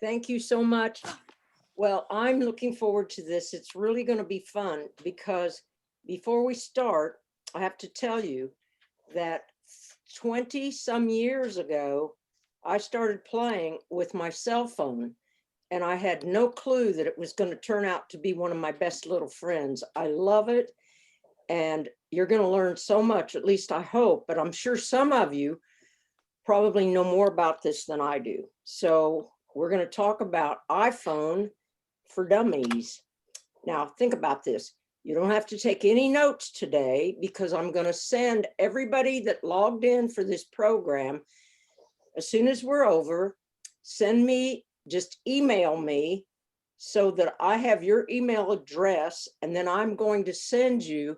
Thank you so much. Well, I'm looking forward to this. It's really going to be fun because before we start, I have to tell you that 20 some years ago, I started playing with my cell phone and I had no clue that it was going to turn out to be one of my best little friends. I love it. And you're going to learn so much, at least I hope, but I'm sure some of you probably know more about this than I do. So we're going to talk about iPhone for dummies. Now, think about this. You don't have to take any notes today because I'm going to send everybody that logged in for this program, as soon as we're over, just email me so that I have your email address, and then I'm going to send you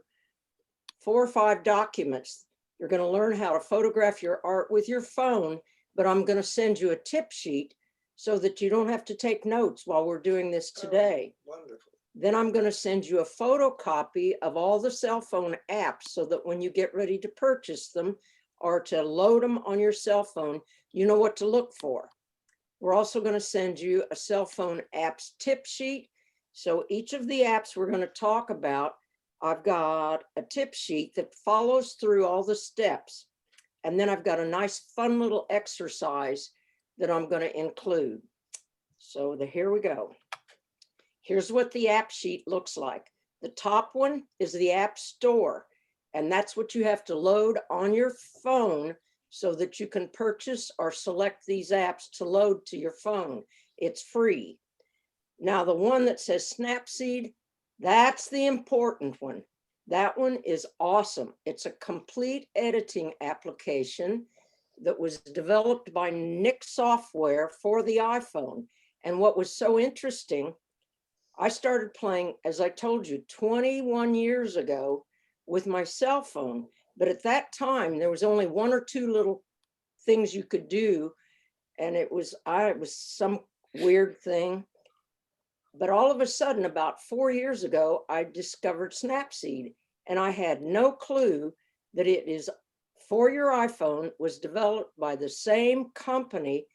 4 or 5 documents. You're going to learn how to photograph your art with your phone, but I'm going to send you a tip sheet so that you don't have to take notes while we're doing this today. Oh, wonderful. Then I'm going to send you a photocopy of all the cell phone apps so that when you get ready to purchase them or to load them on your cell phone, you know what to look for. We're also going to send you a cell phone apps tip sheet. So each of the apps we're going to talk about, I've got a tip sheet that follows through all the steps. And then I've got a nice fun little exercise that I'm going to include. So here we go. Here's what the app sheet looks like. The top one is the App Store, and that's what you have to load on your phone so that you can purchase or select these apps to load to your phone. It's free. Now, the one that says Snapseed, that's the important one. That one is awesome. It's a complete editing application that was developed by Nick Software for the iPhone. And what was so interesting, I started playing, as I told you, 21 years ago with my cell phone. But at that time, there was only 1 or 2 little things you could do. And it was some weird thing. But all of a sudden, about 4 years ago, I discovered Snapseed. And I had no clue that it is for your iPhone, was developed by the same company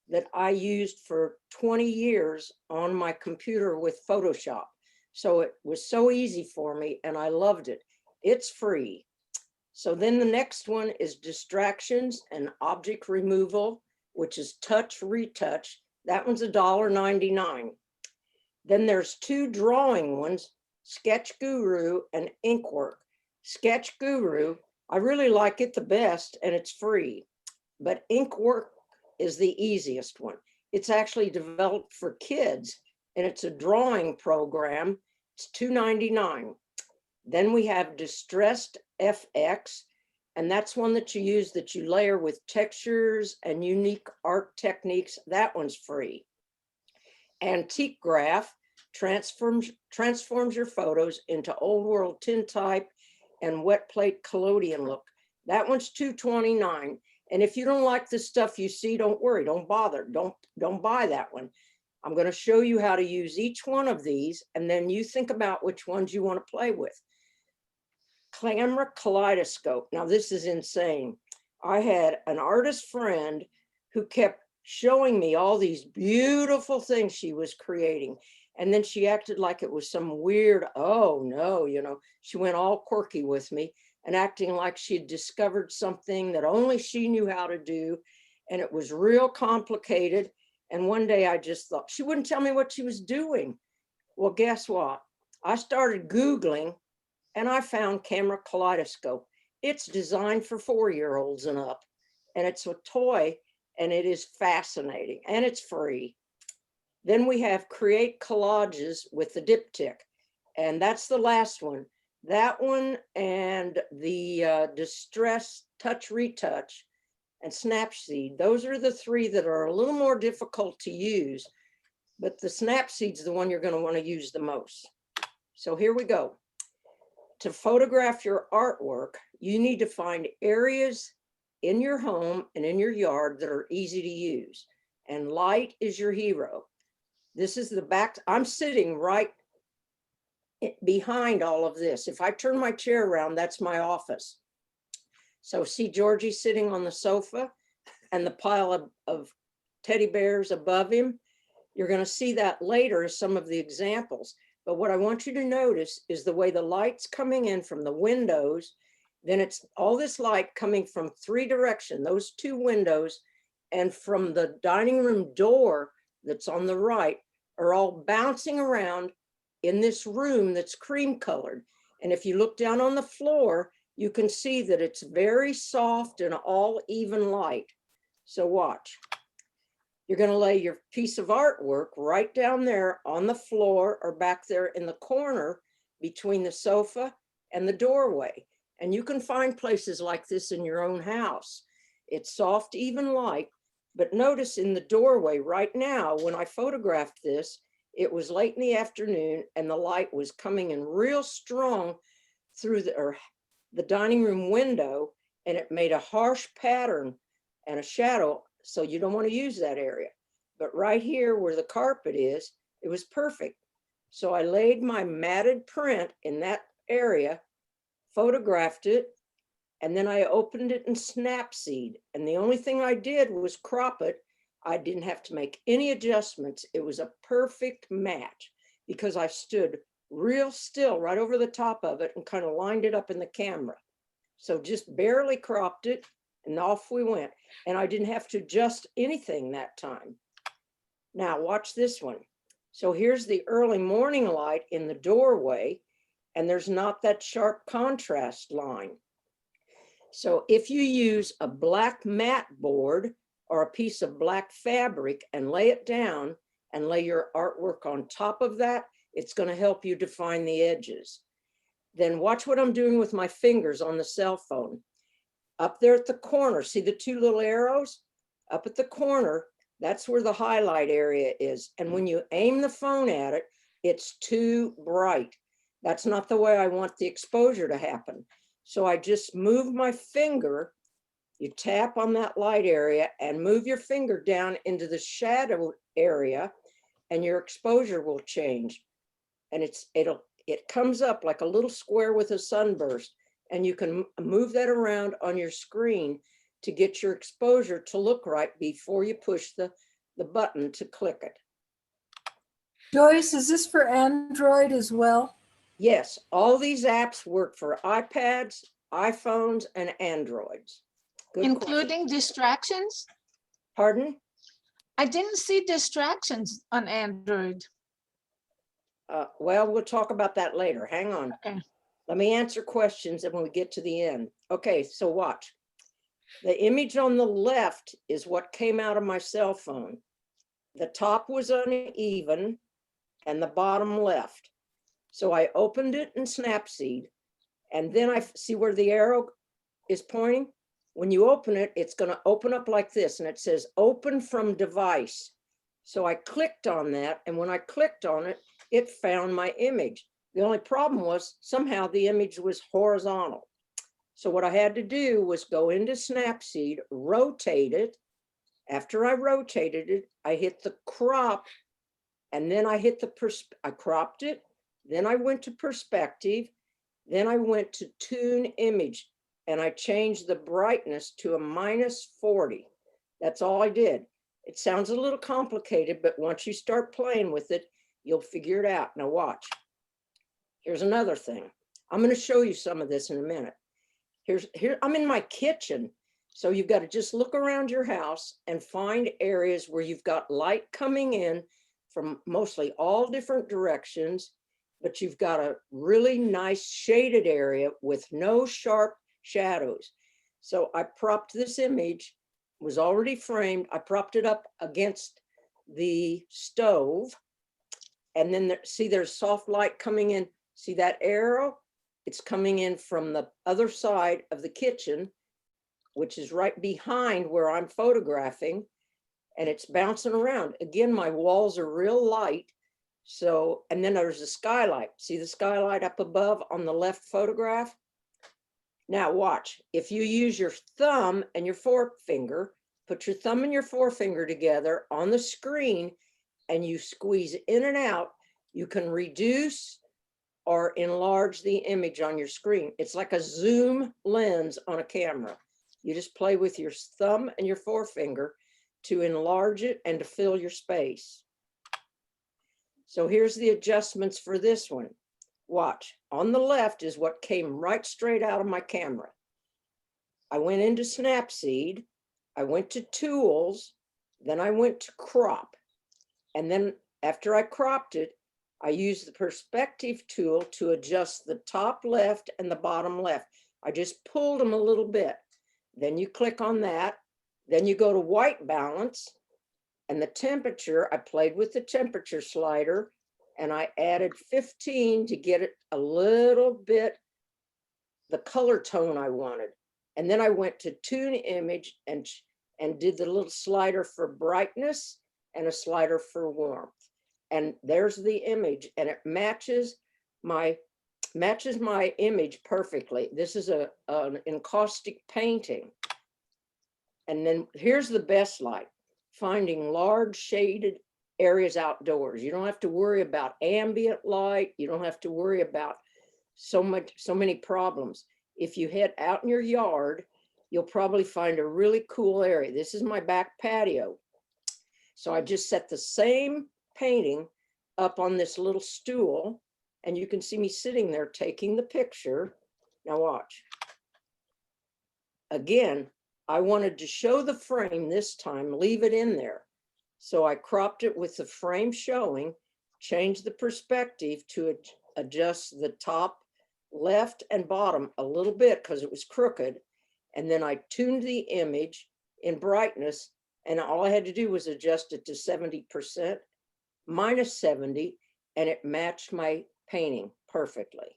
that I used for 20 years on my computer with Photoshop. So it was so easy for me and I loved it. It's free. So then the next one is distractions and object removal, which is touch retouch. That one's $1.99. Then there's 2 drawing ones, Sketch Guru and Inkwork. Sketch Guru, I really like it the best and it's free, but Inkwork is the easiest one. It's actually developed for kids and it's a drawing program. It's $2.99. Then we have Distressed FX, and that's one that you use that you layer with textures and unique art techniques. That one's free. Antique Graph transforms your photos into old world tintype and wet plate collodion look. That one's $2.29. And if you don't like the stuff you see, don't worry, don't bother, don't buy that one. I'm going to show you how to use each one of these, and then you think about which ones you want to play with. Camera kaleidoscope. Now this is insane. I had an artist friend who kept showing me all these beautiful things she was creating. And then she acted like it was some weird, oh no, she went all quirky with me and acting like she had discovered something that only she knew how to do. And it was real complicated. And one day I just thought, she wouldn't tell me what she was doing. Well, guess what? I started Googling and I found Camera Kaleidoscope. It's designed for 4-year-olds and up. And it's a toy and it is fascinating and it's free. Then we have Create Collages with the diptych. And that's the last one. That one and the Distress Touch Retouch and Snapseed, those are the 3 that are a little more difficult to use, but the Snapseed's the one you're going to want to use the most. So here we go. To photograph your artwork, you need to find areas in your home and in your yard that are easy to use. And light is your hero. This is the back. I'm sitting right behind all of this. If I turn my chair around, that's my office. So see Georgie sitting on the sofa and the pile of teddy bears above him. You're going to see that later as some of the examples. But what I want you to notice is the way the light's coming in from the windows. Then it's all this light coming from 3 directions, those 2 windows, and from the dining room door that's on the right are all bouncing around in this room that's cream colored. And if you look down on the floor, you can see that it's very soft and all even light. So watch. You're going to lay your piece of artwork right down there on the floor or back there in the corner between the sofa and the doorway. And you can find places like this in your own house. It's soft, even light. But notice in the doorway right now, when I photographed this, it was late in the afternoon and the light was coming in real strong through the dining room window, and it made a harsh pattern and a shadow. So you don't want to use that area. But right here where the carpet is, it was perfect. So I laid my matted print in that area, photographed it, and then I opened it in Snapseed. And the only thing I did was crop it. I didn't have to make any adjustments. It was a perfect match because I stood real still right over the top of it and kind of lined it up in the camera. So just barely cropped it and off we went. And I didn't have to adjust anything that time. Now watch this one. So here's the early morning light in the doorway, and there's not that sharp contrast line. So if you use a black mat board or a piece of black fabric and lay it down and lay your artwork on top of that, it's going to help you define the edges. Then watch what I'm doing with my fingers on the cell phone. Up there at the corner, see the 2 little arrows? Up at the corner, that's where the highlight area is. And when you aim the phone at it, it's too bright. That's not the way I want the exposure to happen. So I just move my finger, you tap on that light area and move your finger down into the shadow area and your exposure will change. And it comes up like a little square with a sunburst, and you can move that around on your screen to get your exposure to look right before you push the button to click it. Joyce, is this for Android as well? Yes, all these apps work for iPads, iPhones, and Androids. Good Including question. distractions? Pardon? I didn't see distractions on Android. Well, we'll talk about that later. Hang on. Okay. Let me answer questions and when we get to the end. Okay, so watch. The image on the left is what came out of my cell phone. The top was uneven and the bottom left. So I opened it in Snapseed, and then I see where the arrow is pointing. When you open it, it's going to open up like this, and it says open from device. So I clicked on that, and when I clicked on it, it found my image. The only problem was somehow the image was horizontal. So what I had to do was go into Snapseed, rotate it. After I rotated it, I hit the crop, and then I hit I cropped it. Then I went to perspective. Then I went to tune image, and I changed the brightness to a -40. That's all I did. It sounds a little complicated, but once you start playing with it, you'll figure it out. Now watch. Here's another thing. I'm going to show you some of this in a minute. Here, I'm in my kitchen. So you've got to just look around your house and find areas where you've got light coming in from mostly all different directions, but you've got a really nice shaded area with no sharp shadows. So I propped this image, was already framed. I propped it up against the stove. And then see, there's soft light coming in. See that arrow? It's coming in from the other side of the kitchen, which is right behind where I'm photographing, and it's bouncing around. Again, my walls are real light. So, and then there's a skylight. See the skylight up above on the left photograph? Now watch, if you use your thumb and your forefinger, put your thumb and your forefinger together on the screen and you squeeze in and out, you can reduce or enlarge the image on your screen. It's like a zoom lens on a camera. You just play with your thumb and your forefinger to enlarge it and to fill your space. So here's the adjustments for this one. Watch, on the left is what came right straight out of my camera. I went into Snapseed, I went to Tools, then I went to Crop. And then after I cropped it, I used the perspective tool to adjust the top left and the bottom left. I just pulled them a little bit. Then you click on that. Then you go to white balance and the temperature. I played with the temperature slider and I added 15 to get it a little bit the color tone I wanted. And then I went to tune image and did the little slider for brightness and a slider for warmth. And there's the image and it matches my image perfectly. This is an encaustic painting. And then here's the best light, finding large shaded areas outdoors. You don't have to worry about ambient light. You don't have to worry about so many problems. If you head out in your yard, you'll probably find a really cool area. This is my back patio. So I just set the same painting up on this little stool and you can see me sitting there taking the picture. Now watch. Again, I wanted to show the frame this time, leave it in there. So I cropped it with the frame showing, changed the perspective to adjust the top left and bottom a little bit because it was crooked. And then I tuned the image in brightness and all I had to do was adjust it to 70%, minus 70, and it matched my painting perfectly.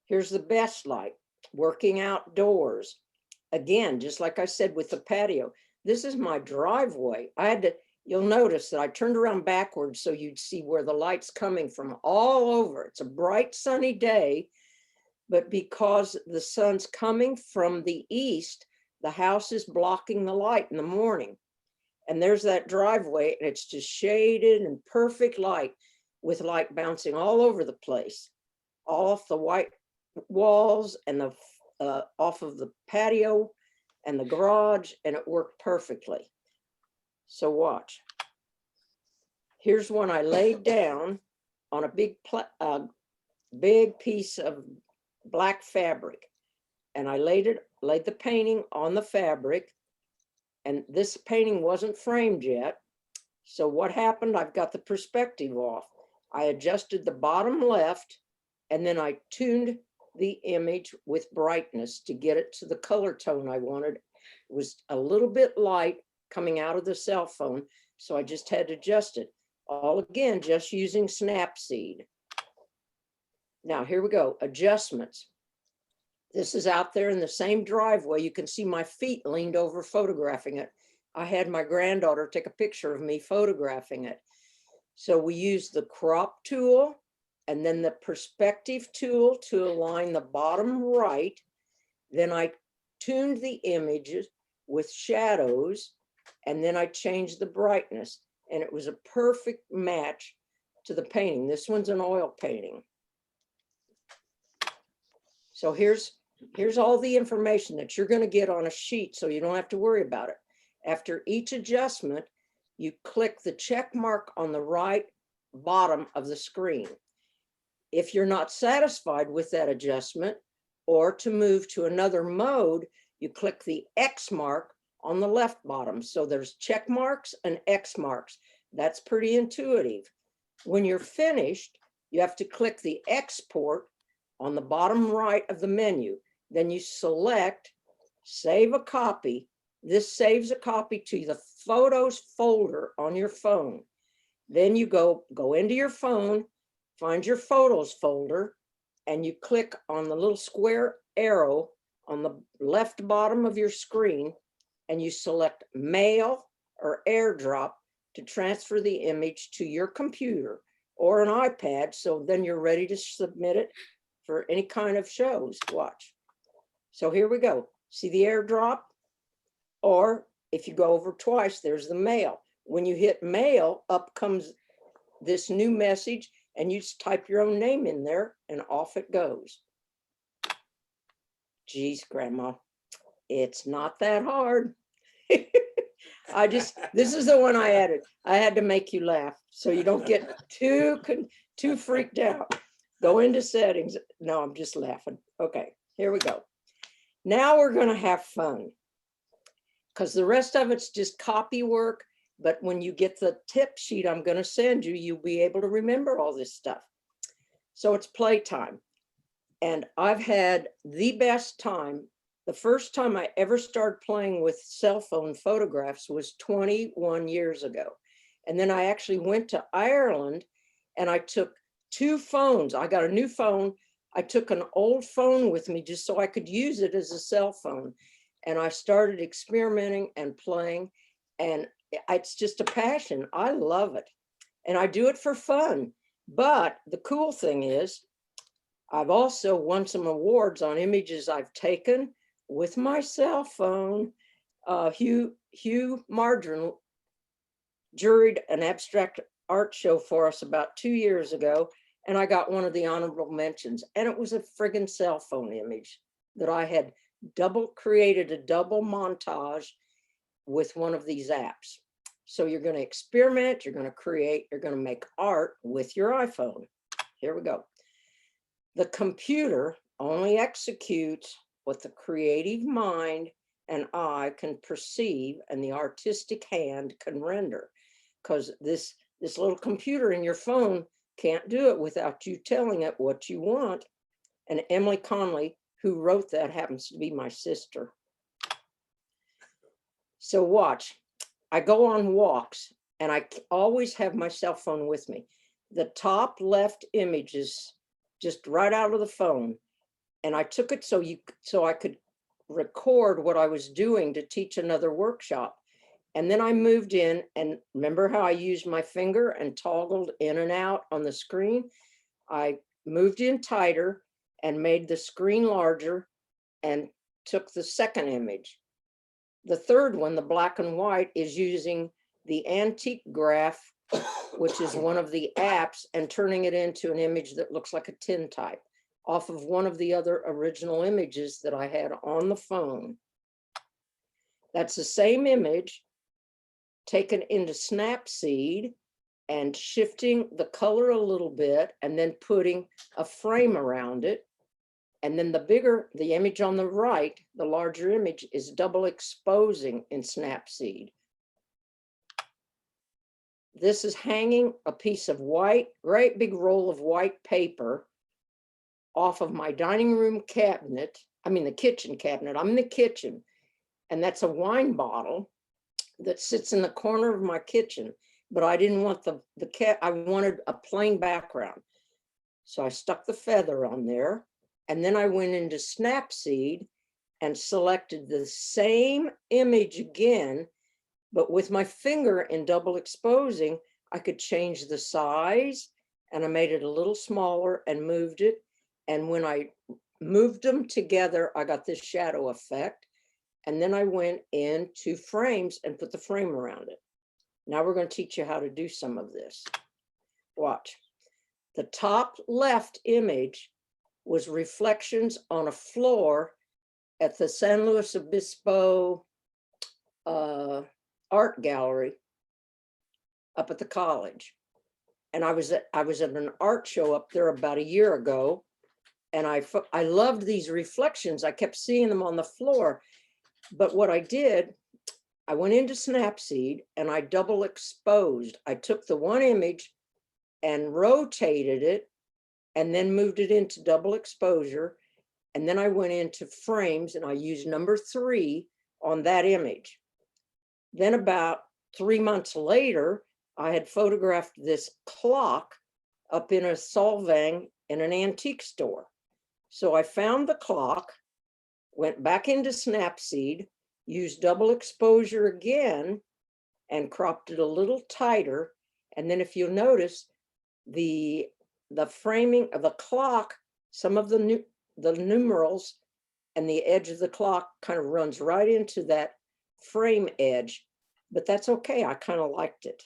Here's the best light, working outdoors. Again, just like I said with the patio, this is my driveway. You'll notice that I turned around backwards so you'd see where the light's coming from all over. It's a bright sunny day, but because the sun's coming from the east, the house is blocking the light in the morning. And there's that driveway and it's just shaded and perfect light with light bouncing all over the place, all off the white walls and off of the patio and the garage, and it worked perfectly. So watch. Here's one I laid down on a big piece of black fabric. And I laid the painting on the fabric. And this painting wasn't framed yet. So what happened? I've got the perspective off. I adjusted the bottom left, and then I tuned the image with brightness to get it to the color tone I wanted. It was a little bit light coming out of the cell phone, so I just had to adjust it. All again, just using Snapseed. Now here we go, adjustments. This is out there in the same driveway. You can see my feet leaned over photographing it. I had my granddaughter take a picture of me photographing it. So we used the crop tool and then the perspective tool to align the bottom right. Then I tuned the images with shadows and then I changed the brightness and it was a perfect match to the painting. This one's an oil painting. So here's all the information that you're going to get on a sheet so you don't have to worry about it. After each adjustment, you click the check mark on the right bottom of the screen. If you're not satisfied with that adjustment or to move to another mode, you click the X mark on the left bottom. So there's check marks and X marks. That's pretty intuitive. When you're finished, you have to click the export on the bottom right of the menu. Then you select save a copy. This saves a copy to the photos folder on your phone. Then you go into your phone, find your photos folder, and you click on the little square arrow on the left bottom of your screen, and you select mail or AirDrop to transfer the image to your computer or an iPad. So then you're ready to submit it for any kind of shows. Watch. So here we go. See the AirDrop? Or if you go over twice, there's the mail. When you hit mail, up comes this new message and you just type your own name in there and off it goes. Geez, Grandma, it's not that hard. This is the one I added. I had to make you laugh so you don't get too freaked out. Go into settings. No, I'm just laughing. Okay, here we go. Now we're going to have fun because the rest of it's just copy work. But when you get the tip sheet I'm going to send you, you'll be able to remember all this stuff. So it's playtime. And I've had the best time. The first time I ever started playing with cell phone photographs was 21 years ago. And then I actually went to Ireland and I took 2 phones. I got a new phone. I took an old phone with me just so I could use it as a cell phone. And I started experimenting and playing. And it's just a passion. I love it. And I do it for fun. But the cool thing is, I've also won some awards on images I've taken with my cell phone. Hugh Margarine juried an abstract art show for us about 2 years ago, and I got one of the honorable mentions. And it was a friggin' cell phone image that I had created a double montage with one of these apps. So you're going to experiment, you're going to create, you're going to make art with your iPhone. Here we go. The computer only executes what the creative mind and eye can perceive and the artistic hand can render. Because this little computer in your phone can't do it without you telling it what you want. And Emily Conley, who wrote that, happens to be my sister. So watch, I go on walks and I always have my cell phone with me. The top left image is just right out of the phone. And I took it so I could record what I was doing to teach another workshop. And then I moved in, and remember how I used my finger and toggled in and out on the screen? I moved in tighter and made the screen larger and took the second image. The third one, the black and white, is using the Antique Graph, which is one of the apps, and turning it into an image that looks like a tintype off of one of the other original images that I had on the phone. That's the same image taken into Snapseed and shifting the color a little bit and then putting a frame around it. And then the image on the right, the larger image, is double exposing in Snapseed. This is hanging a piece of white, great big roll of white paper off of my dining room cabinet. I mean, the kitchen cabinet. I'm in the kitchen. And that's a wine bottle that sits in the corner of my kitchen. But I didn't want I wanted a plain background. So I stuck the feather on there. And then I went into Snapseed and selected the same image again, but with my finger in double exposing, I could change the size, and I made it a little smaller and moved it. And when I moved them together, I got this shadow effect. And then I went into frames and put the frame around it. Now we're going to teach you how to do some of this. Watch. The top left image was reflections on a floor at the San Luis Obispo art gallery up at the college. And I was at an art show up there about a year ago. And I loved these reflections. I kept seeing them on the floor. But what I did, I went into Snapseed and I double exposed. I took the one image and rotated it and then moved it into double exposure. And then I went into frames and I used number 3 on that image. Then about 3 months later, I had photographed this clock up in a Solvang in an antique store. So I found the clock, went back into Snapseed, used double exposure again, and cropped it a little tighter. And then if you'll notice, the framing of the clock, some of the numerals and the edge of the clock kind of runs right into that frame edge, but that's okay. I kind of liked it.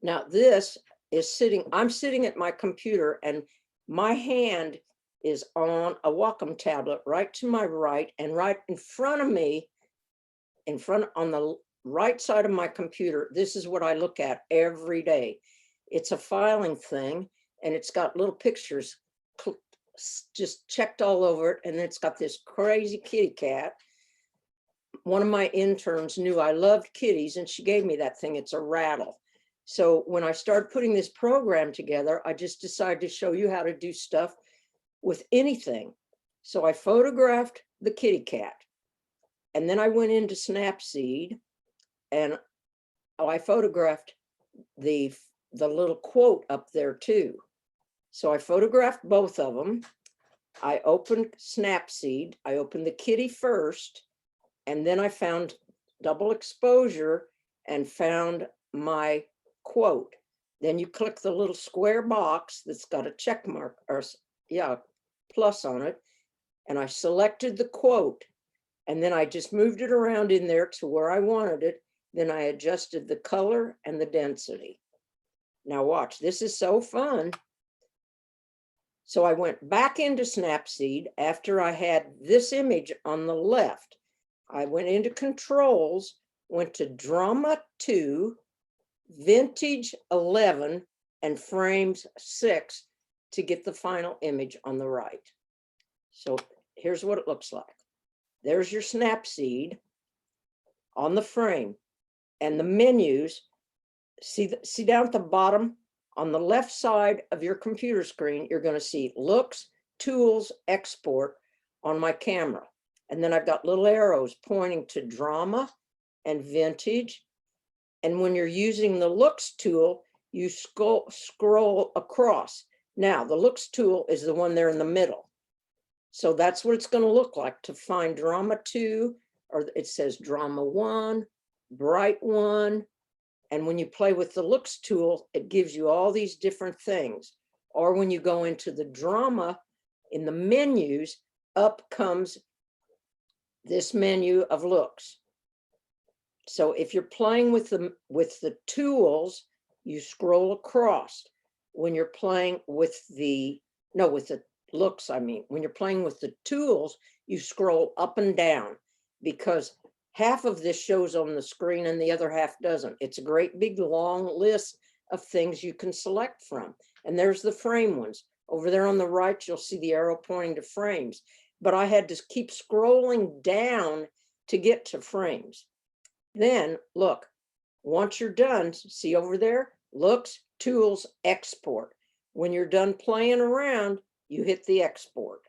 Now this is I'm sitting at my computer and my hand is on a Wacom tablet right to my right, and right in front of me in front on the right side of my computer, this is what I look at every day. It's a filing thing, and it's got little pictures just checked all over it. And it's got this crazy kitty cat. One of my interns knew I loved kitties, and she gave me that thing. It's a rattle. So when I started putting this program together, I just decided to show you how to do stuff with anything. So I photographed the kitty cat, and then I went into Snapseed, and I photographed the little quote up there too. So I photographed both of them. I opened Snapseed. I opened the kitty first, and then I found double exposure and found my quote. Then you click the little square box that's got a check mark, or yeah, plus on it. And I selected the quote, and then I just moved it around in there to where I wanted it. Then I adjusted the color and the density. Now watch, this is so fun. So I went back into Snapseed after I had this image on the left. I went into controls, went to drama 2, vintage 11, and frames 6 to get the final image on the right. So here's what it looks like. There's your Snapseed on the frame, and the menus. See down at the bottom on the left side of your computer screen, you're going to see looks, tools, export on my camera. And then I've got little arrows pointing to drama and vintage. And when you're using the looks tool, you scroll across. Now, the looks tool is the one there in the middle. So that's what it's going to look like to find drama 2, or it says drama 1, bright 1. And when you play with the looks tool, it gives you all these different things. Or when you go into the drama in the menus, up comes this menu of looks. So if you're playing with the tools, you scroll across. When you're playing with the looks, I mean, when you're playing with the tools, you scroll up and down, because half of this shows on the screen and the other half doesn't. It's a great big long list of things you can select from. And there's the frame ones. Over there on the right, you'll see the arrow pointing to frames. But I had to keep scrolling down to get to frames. Then look, once you're done, see over there, looks, tools, export. When you're done playing around, you hit the export.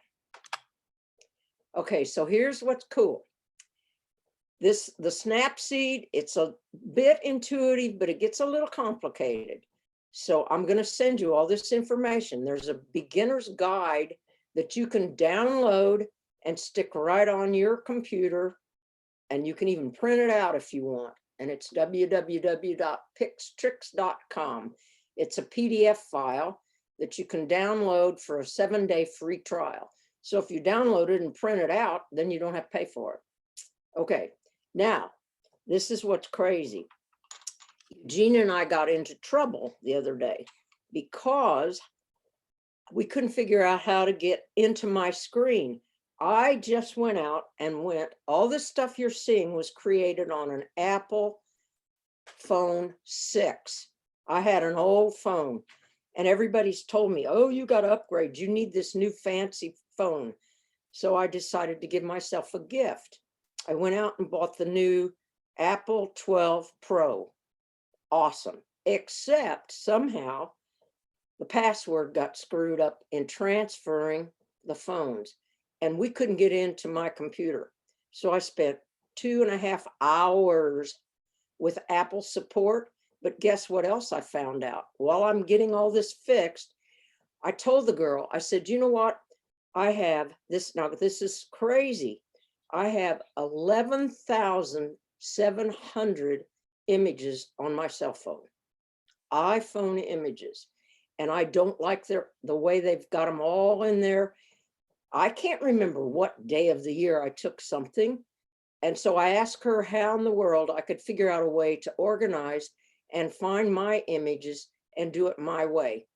Okay, so here's what's cool. The Snapseed, it's a bit intuitive, but it gets a little complicated. So I'm going to send you all this information. There's a beginner's guide that you can download and stick right on your computer, and you can even print it out if you want. And it's www.pixtricks.com. It's a PDF file that you can download for a 7-day free trial. So if you download it and print it out, then you don't have to pay for it. Okay, now, this is what's crazy. Gina and I got into trouble the other day because we couldn't figure out how to get into my screen. I just went out and all this stuff you're seeing was created on an Apple phone 6. I had an old phone, and everybody's told me, oh, you got to upgrade. You need this new fancy phone. So I decided to give myself a gift. I went out and bought the new Apple 12 Pro. Awesome. Except somehow the password got screwed up in transferring the phones, and we couldn't get into my computer. So I spent 2.5 hours with Apple support. But guess what else I found out? While I'm getting all this fixed, I told the girl, I said, you know what? I have this, now this is crazy. I have 11,700 images on my cell phone, iPhone images. And I don't like the way they've got them all in there. I can't remember what day of the year I took something. And so I asked her how in the world I could figure out a way to organize and find my images and do it my way.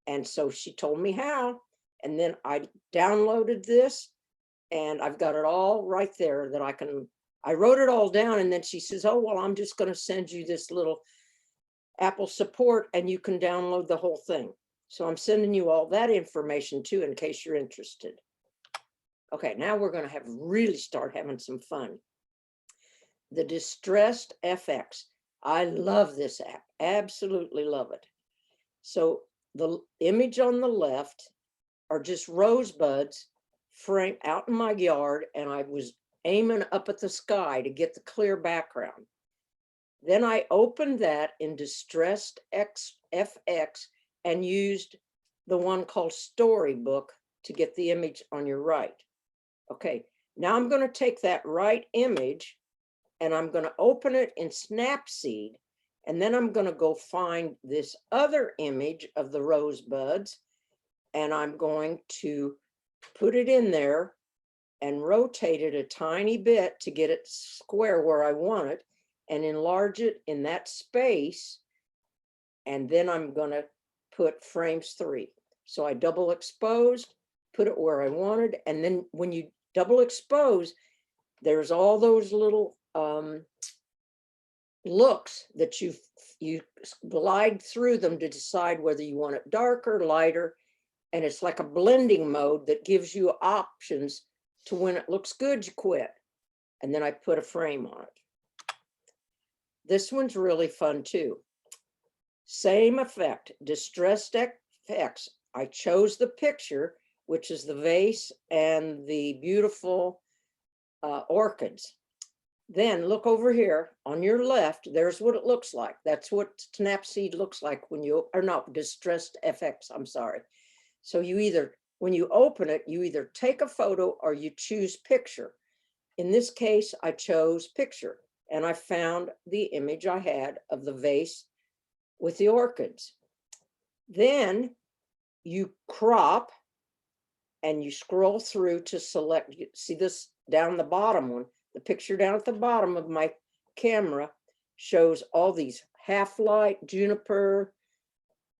And so she told me how. And then I downloaded this, and I've got it all right there that I can I wrote it all down, and then she says, oh, well, I'm just going to send you this little Apple support and you can download the whole thing. So I'm sending you all that information too, in case you're interested. Okay, now we're going to really start having some fun. The Distressed FX. I love this app, absolutely love it. So the image on the left are just rosebuds framed out in my yard, and I was aiming up at the sky to get the clear background. Then I opened that in Distressed FX and used the one called Storybook to get the image on your right. Okay, now I'm going to take that right image and I'm going to open it in Snapseed, and then I'm going to go find this other image of the rosebuds, and I'm going to put it in there and rotate it a tiny bit to get it square where I want it, and enlarge it in that space. And then I'm going to put frames 3. So I double exposed, put it where I wanted. And then when you double expose, there's all those little looks that you glide through them to decide whether you want it darker, lighter. And it's like a blending mode that gives you options to when it looks good, you quit. And then I put a frame on it. This one's really fun too. Same effect, Distressed FX. I chose the picture, which is the vase and the beautiful orchids. Then look over here on your left, there's what it looks like. That's what Snapseed looks like when you, or no, Distressed FX, I'm sorry. So you either, when you open it, you either take a photo or you choose picture. In this case, I chose picture, and I found the image I had of the vase with the orchids. Then you crop and you scroll through to select, see this down the bottom one, the picture down at the bottom of my camera shows all these half light, juniper,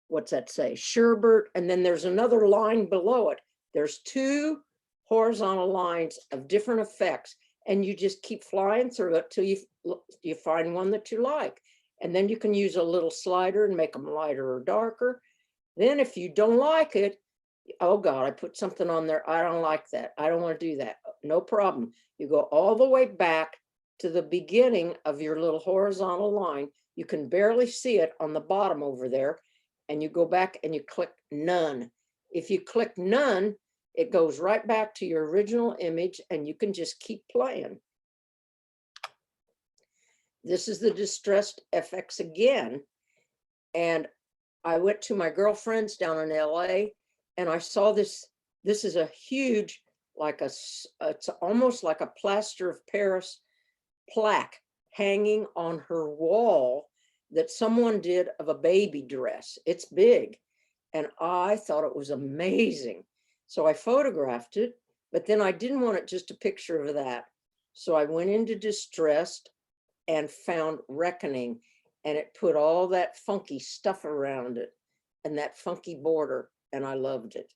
what's that say, sherbet, and then there's another line below it. There's 2 horizontal lines of different effects, and you just keep flying through it till you find one that you like. And then you can use a little slider and make them lighter or darker. Then if you don't like it, oh God, I put something on there, I don't like that, I don't want to do that. No problem. You go all the way back to the beginning of your little horizontal line. You can barely see it on the bottom over there. And you go back and you click none. If you click none, it goes right back to your original image and you can just keep playing. This is the Distressed FX again. And I went to my girlfriend's down in LA and I saw this. This is a huge, like it's almost like a plaster of Paris plaque hanging on her wall that someone did of a baby dress. It's big. And I thought it was amazing. So I photographed it, but then I didn't want it just a picture of that. So I went into Distressed and found Reckoning, and it put all that funky stuff around it and that funky border, and I loved it.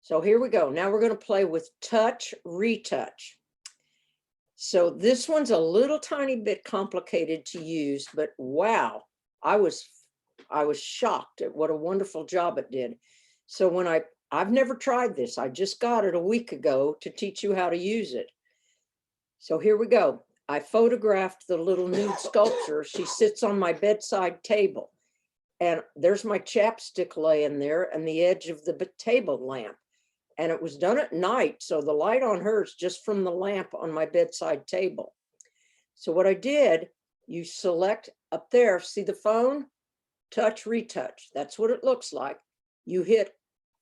So here we go. Now we're going to play with Touch Retouch. So this one's a little tiny bit complicated to use, but wow, I was shocked at what a wonderful job it did. So when I've never tried this, I just got it a week ago to teach you how to use it. So here we go. I photographed the little nude sculpture. She sits on my bedside table, and there's my chapstick laying there and the edge of the table lamp. And it was done at night, so the light on her is just from the lamp on my bedside table. So what I did, you select up there, see the phone? Touch Retouch, that's what it looks like. You hit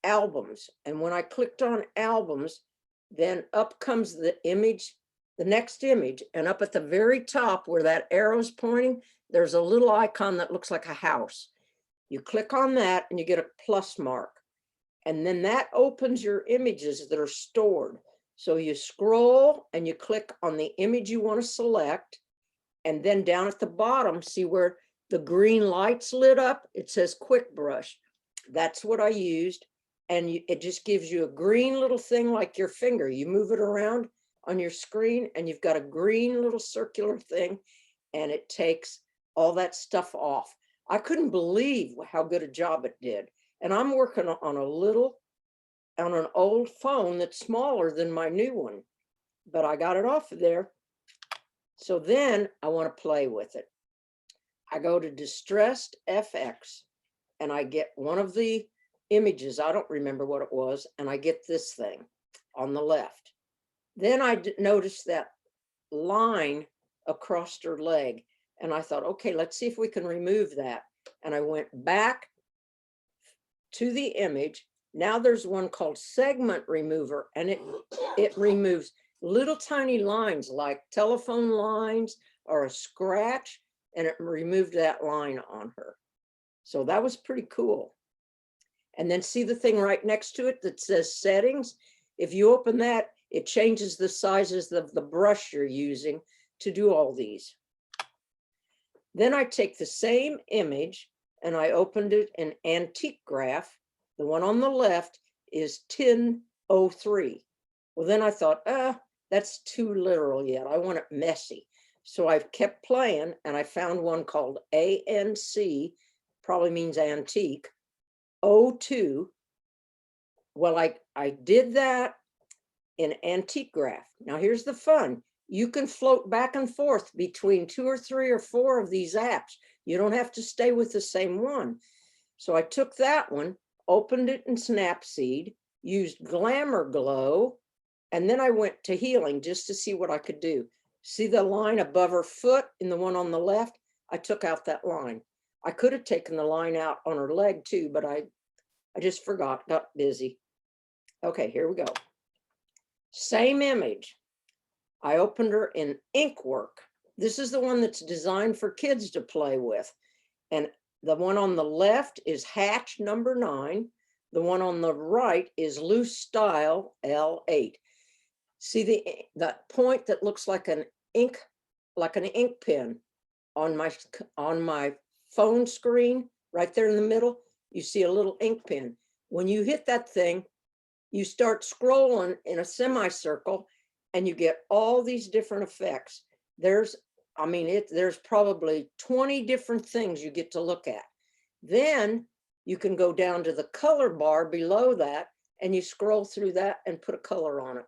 Albums, and when I clicked on Albums, then up comes the image, the next image, and up at the very top where that arrow's pointing, there's a little icon that looks like a house. You click on that and you get a plus mark. And then that opens your images that are stored. So you scroll and you click on the image you want to select. And then down at the bottom, see where the green light's lit up? It says Quick Brush. That's what I used. And it just gives you a green little thing like your finger. You move it around. on your screen and you've got a green little circular thing and it takes all that stuff off. I couldn't believe how good a job it did. And I'm working on an old phone that's smaller than my new one, but I got it off of there. So then I want to play with it. I go to Distressed FX and I get one of the images. I don't remember what it was. And I get this thing on the left. Then I noticed that line across her leg. And I thought, okay, let's see if we can remove that. And I went back to the image. Now there's one called Segment Remover, and it removes little tiny lines like telephone lines or a scratch, and it removed that line on her. So that was pretty cool. And then see the thing right next to it that says Settings? If you open that, it changes the sizes of the brush you're using to do all these. Then I take the same image and I opened it in Antique Graph. The one on the left is 1003. Well, then I thought, that's too literal yet. I want it messy. So I've kept playing and I found one called ANC, probably means antique, 02. Well, I did that in Antique Graph. Now here's the fun. You can float back and forth between 2 or 3 or 4 of these apps. You don't have to stay with the same one. So I took that one, opened it in Snapseed, used Glamour Glow, and then I went to Healing just to see what I could do. See the line above her foot in the one on the left? I took out that line. I could have taken the line out on her leg too, but I just forgot, got busy. Okay, here we go. Same image. I opened her in Inkwork. This is the one that's designed for kids to play with. And the one on the left is Hatch number 9. The one on the right is Loose Style L8. See the point that looks like an ink pen on my phone screen, right there in the middle, you see a little ink pen. When you hit that thing, you start scrolling in a semicircle and you get all these different effects. There's probably 20 different things you get to look at. Then you can go down to the color bar below that and you scroll through that and put a color on it.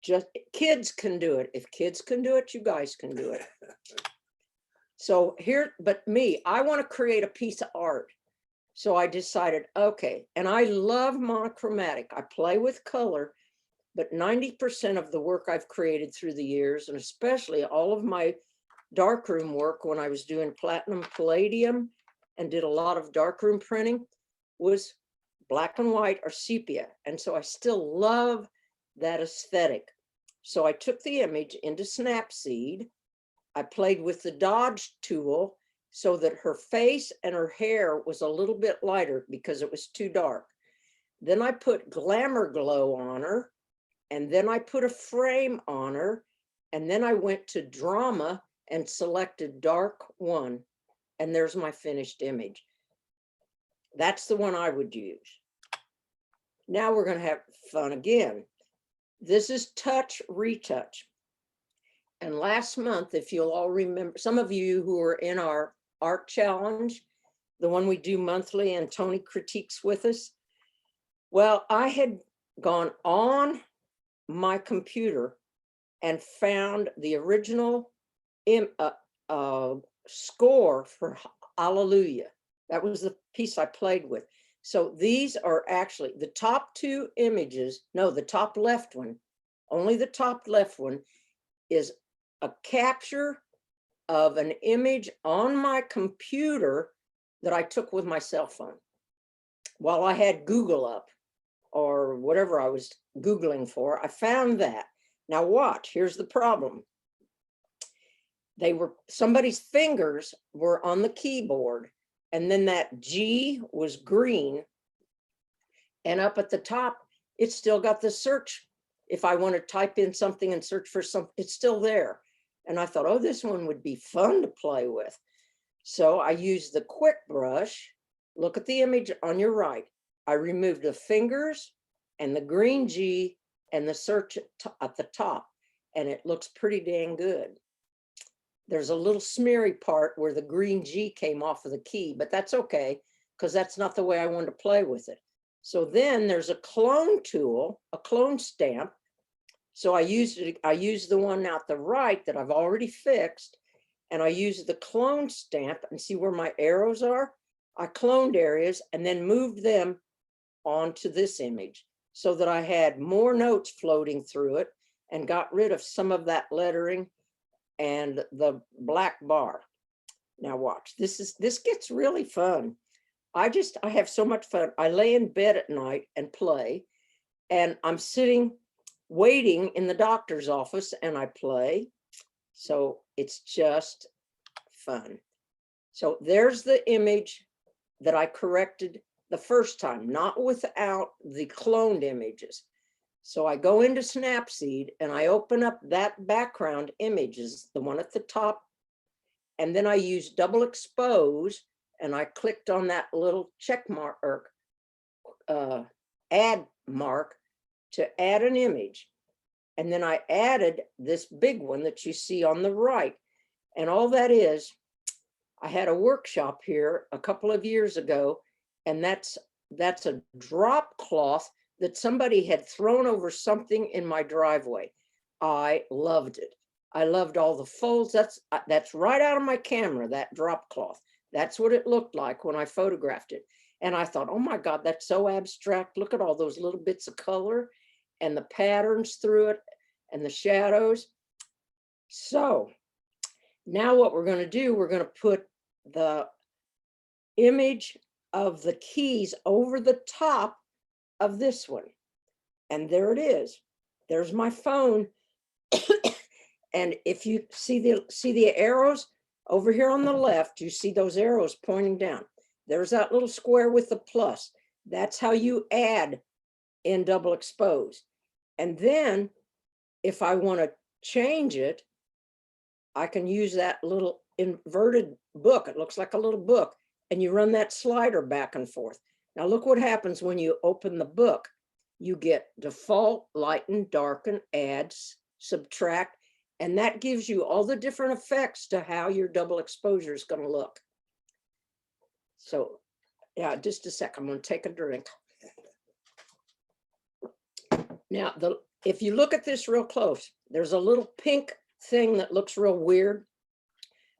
Just kids can do it. If kids can do it, you guys can do it. So here, but me, I want to create a piece of art. So I decided, okay, and I love monochromatic. I play with color, but 90% of the work I've created through the years, and especially all of my darkroom work when I was doing platinum palladium and did a lot of darkroom printing, was black and white or sepia. And so I still love that aesthetic. So I took the image into Snapseed. I played with the Dodge tool so that her face and her hair was a little bit lighter because it was too dark. Then I put Glamour Glow on her, and then I put a frame on her, and then I went to Drama and selected Dark 1, and there's my finished image. That's the one I would use. Now we're going to have fun again. This is Touch Retouch. And last month, if you'll all remember, some of you who are in our art challenge, the one we do monthly and Tony critiques with us. Well, I had gone on my computer and found the original score for Hallelujah. That was the piece I played with. So these are actually the top 2 images. No, the top left one, only the top left one is a capture of an image on my computer that I took with my cell phone while I had Google up or whatever I was Googling for. I found that. Now watch, here's the problem. Somebody's fingers were on the keyboard, and then that G was green, and up at the top, it's still got the search. If I want to type in something and search for something, it's still there. And I thought, oh, this one would be fun to play with. So I used the quick brush. Look at the image on your right. I removed the fingers and the green G and the search at the top, and it looks pretty dang good. There's a little smeary part where the green G came off of the key, but that's okay, because that's not the way I wanted to play with it. So then there's a clone tool, a clone stamp. So I used the one out the right that I've already fixed, and I used the clone stamp, and see where my arrows are? I cloned areas and then moved them onto this image so that I had more notes floating through it and got rid of some of that lettering and the black bar. Now watch, this gets really fun. I have so much fun. I lay in bed at night and play, and I'm sitting waiting in the doctor's office and I play. So it's just fun. So there's the image that I corrected the first time, not without the cloned images. So I go into Snapseed and I open up that background images, the one at the top, and then I use double expose, and I clicked on that little check mark or add mark to add an image. And then I added this big one that you see on the right. And all that is, I had a workshop here a couple of years ago, and that's a drop cloth that somebody had thrown over something in my driveway. I loved it. I loved all the folds. That's right out of my camera, that drop cloth. That's what it looked like when I photographed it. And I thought, oh my God, that's so abstract. Look at all those little bits of color and the patterns through it and the shadows. So now what we're going to do, we're going to put the image of the keys over the top of this one. And there it is. There's my phone. And if you see the arrows over here on the left, you see those arrows pointing down. There's that little square with the plus. That's how you add in double expose. And then if I want to change it, I can use that little inverted book. It looks like a little book, and you run that slider back and forth. Now look what happens when you open the book. You get default, lighten, darken, add, subtract, and that gives you all the different effects to how your double exposure is going to look. So yeah, just a sec, I'm going to take a drink. Now, if you look at this real close, there's a little pink thing that looks real weird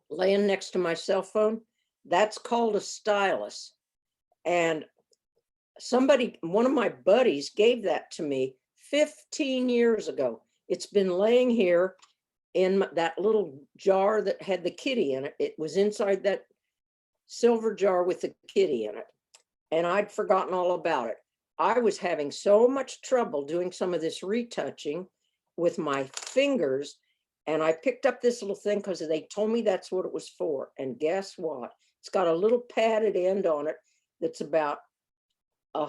laying next to my cell phone. That's called a stylus. And one of my buddies gave that to me 15 years ago. It's been laying here in that little jar that had the kitty in it. It was inside that silver jar with the kitty in it. And I'd forgotten all about it. I was having so much trouble doing some of this retouching with my fingers. And I picked up this little thing because they told me that's what it was for. And guess what? It's got a little padded end on it that's about a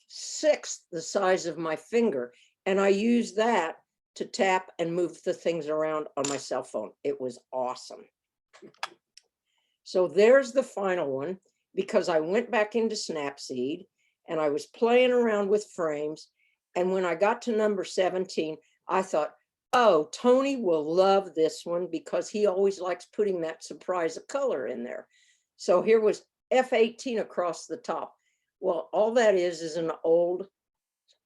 sixth the size of my finger. And I use that to tap and move the things around on my cell phone. It was awesome. So there's the final one, because I went back into Snapseed and I was playing around with frames. And when I got to number 17, I thought, oh, Tony will love this one because he always likes putting that surprise of color in there. So here was F18 across the top. Well, all that is an old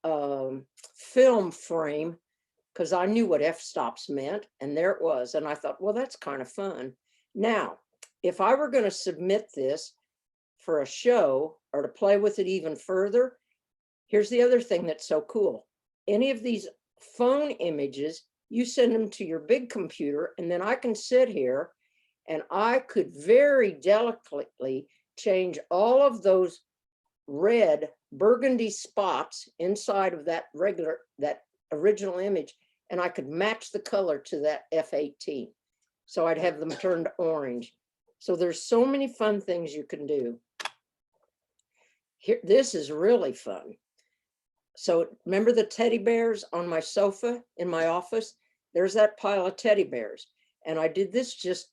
film frame, because I knew what f-stops meant, and there it was. And I thought, well, that's kind of fun. Now, if I were going to submit this for a show or to play with it even further, here's the other thing that's so cool. Any of these phone images, you send them to your big computer, and then I can sit here and I could very delicately change all of those red burgundy spots inside of that original image, and I could match the color to that F18. So I'd have them turned orange. So there's so many fun things you can do. Here, this is really fun. So remember the teddy bears on my sofa in my office? There's that pile of teddy bears. And I did this just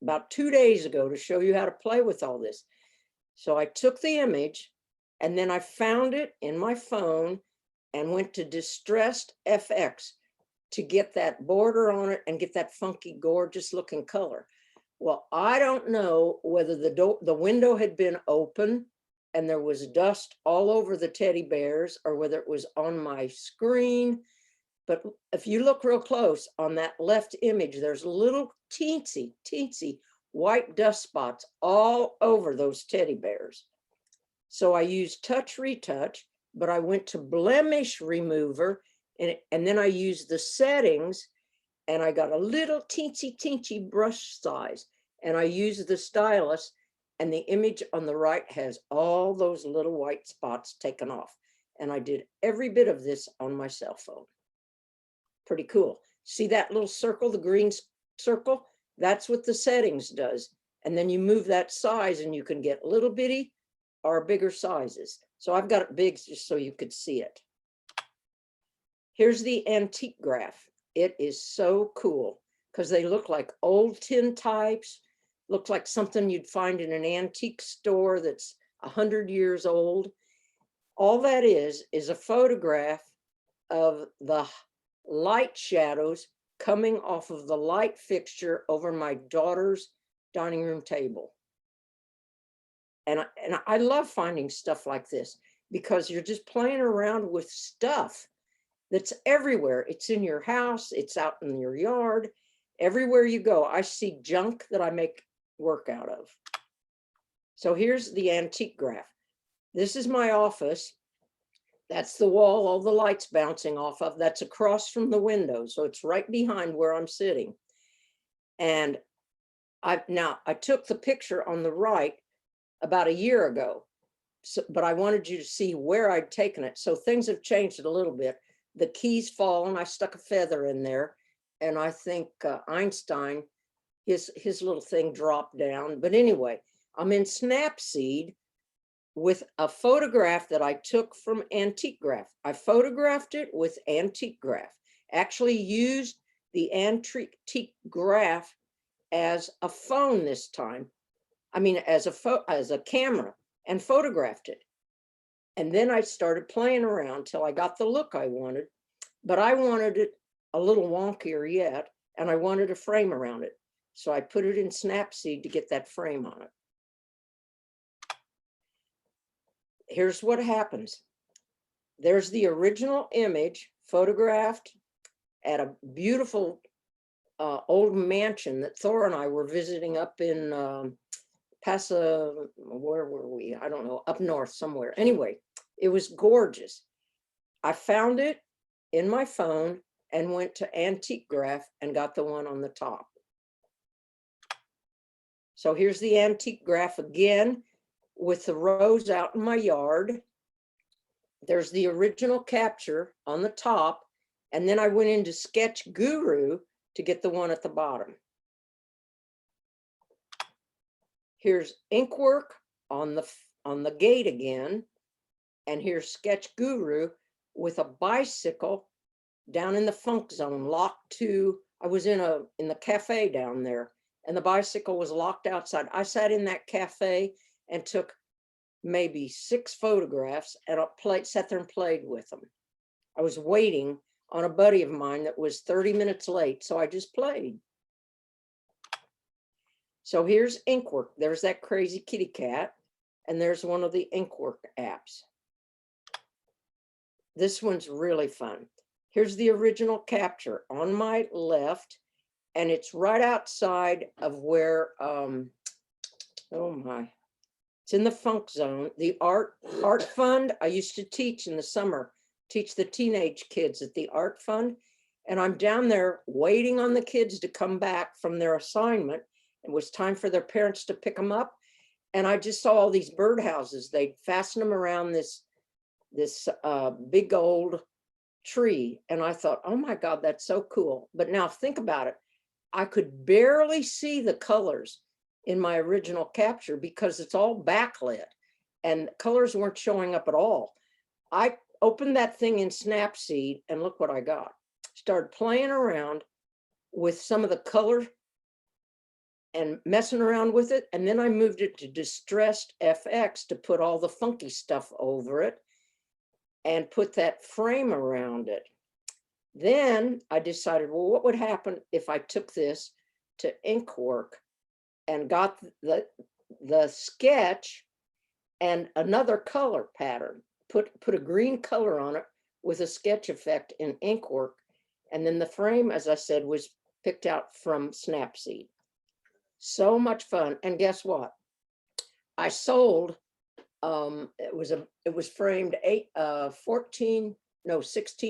about 2 days ago to show you how to play with all this. So I took the image and then I found it in my phone and went to distressed FX to get that border on it and get that funky, gorgeous looking color. Well, I don't know whether the window had been open and there was dust all over the teddy bears or whether it was on my screen. But if you look real close on that left image, there's little teensy white dust spots all over those teddy bears. So I used touch retouch, but I went to blemish remover and then I used the settings and I got a little teensy brush size and I used the stylus and the image on the right has all those little white spots taken off. And I did every bit of this on my cell phone. Pretty cool. See that little circle, the green circle? That's what the settings does. And then you move that size and you can get little bitty or bigger sizes. So I've got it big just so you could see it. Here's the antique graph. It is so cool because they look like old tin types, look like something you'd find in an antique store that's 100 years old. All that is a photograph of the light shadows coming off of the light fixture over my daughter's dining room table. And I love finding stuff like this because you're just playing around with stuff that's everywhere. It's in your house, it's out in your yard, everywhere you go. I see junk that I make work out of. So here's the antique graph. This is my office. That's the wall all the lights bouncing off of. That's across from the window. So it's right behind where I'm sitting. And I took the picture on the right about a year ago, but I wanted you to see where I'd taken it. So things have changed a little bit. The key's fallen. I stuck a feather in there. And I think Einstein, his little thing dropped down. But anyway, I'm in Snapseed with a photograph that I took from Antique Graph. I photographed it with Antique Graph, actually used the Antique Graph as a phone this time. I mean, as a camera, and photographed it. And then I started playing around till I got the look I wanted, but I wanted it a little wonkier yet, and I wanted a frame around it. So I put it in Snapseed to get that frame on it. Here's what happens. There's the original image photographed at a beautiful old mansion that Thor and I were visiting up in where were we? I don't know, up north somewhere. Anyway, it was gorgeous. I found it in my phone and went to Antique Graph and got the one on the top. So here's the Antique Graph again with the rose out in my yard. There's the original capture on the top. And then I went into Sketch Guru to get the one at the bottom. Here's ink work on the gate again. And here's Sketch Guru with a bicycle down in the funk zone, locked to, I was in the cafe down there, and the bicycle was locked outside. I sat in that cafe and took maybe 6 photographs and sat there and played with them. I was waiting on a buddy of mine that was 30 minutes late, so I just played. So here's Inkwork. There's that crazy kitty cat, and there's one of the Inkwork apps. This one's really fun. Here's the original capture on my left, and it's right outside of where, oh my, it's in the funk zone. The art fund, I used to teach in the summer, teach the teenage kids at the art fund. And I'm down there waiting on the kids to come back from their assignment. It was time for their parents to pick them up. And I just saw all these birdhouses. They'd fasten them around this big old tree. And I thought, oh my God, that's so cool. But now think about it. I could barely see the colors in my original capture because it's all backlit and colors weren't showing up at all. I opened that thing in Snapseed and look what I got. Started playing around with some of the color and messing around with it. And then I moved it to Distressed FX to put all the funky stuff over it. and put that frame around it. Then I decided, well, what would happen if I took this to ink work and got the sketch and another color pattern, put a green color on it with a sketch effect in ink work. And then the frame, as I said, was picked out from Snapseed. So much fun. And guess what? I sold, it was framed 16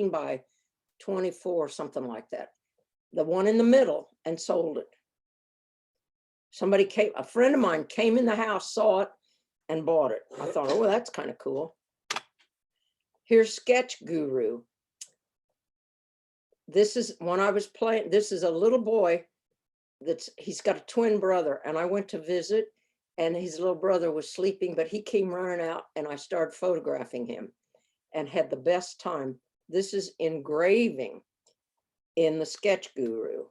by 24, something like that. The one in the middle, and sold it. Somebody came, a friend of mine came in the house, saw it, and bought it. I thought, oh, well, that's kind of cool. Here's Sketch Guru. This is when I was playing, this is a little boy he's got a twin brother, and I went to visit, and his little brother was sleeping, but he came running out, and I started photographing him and had the best time. This is engraving in the Sketch Guru.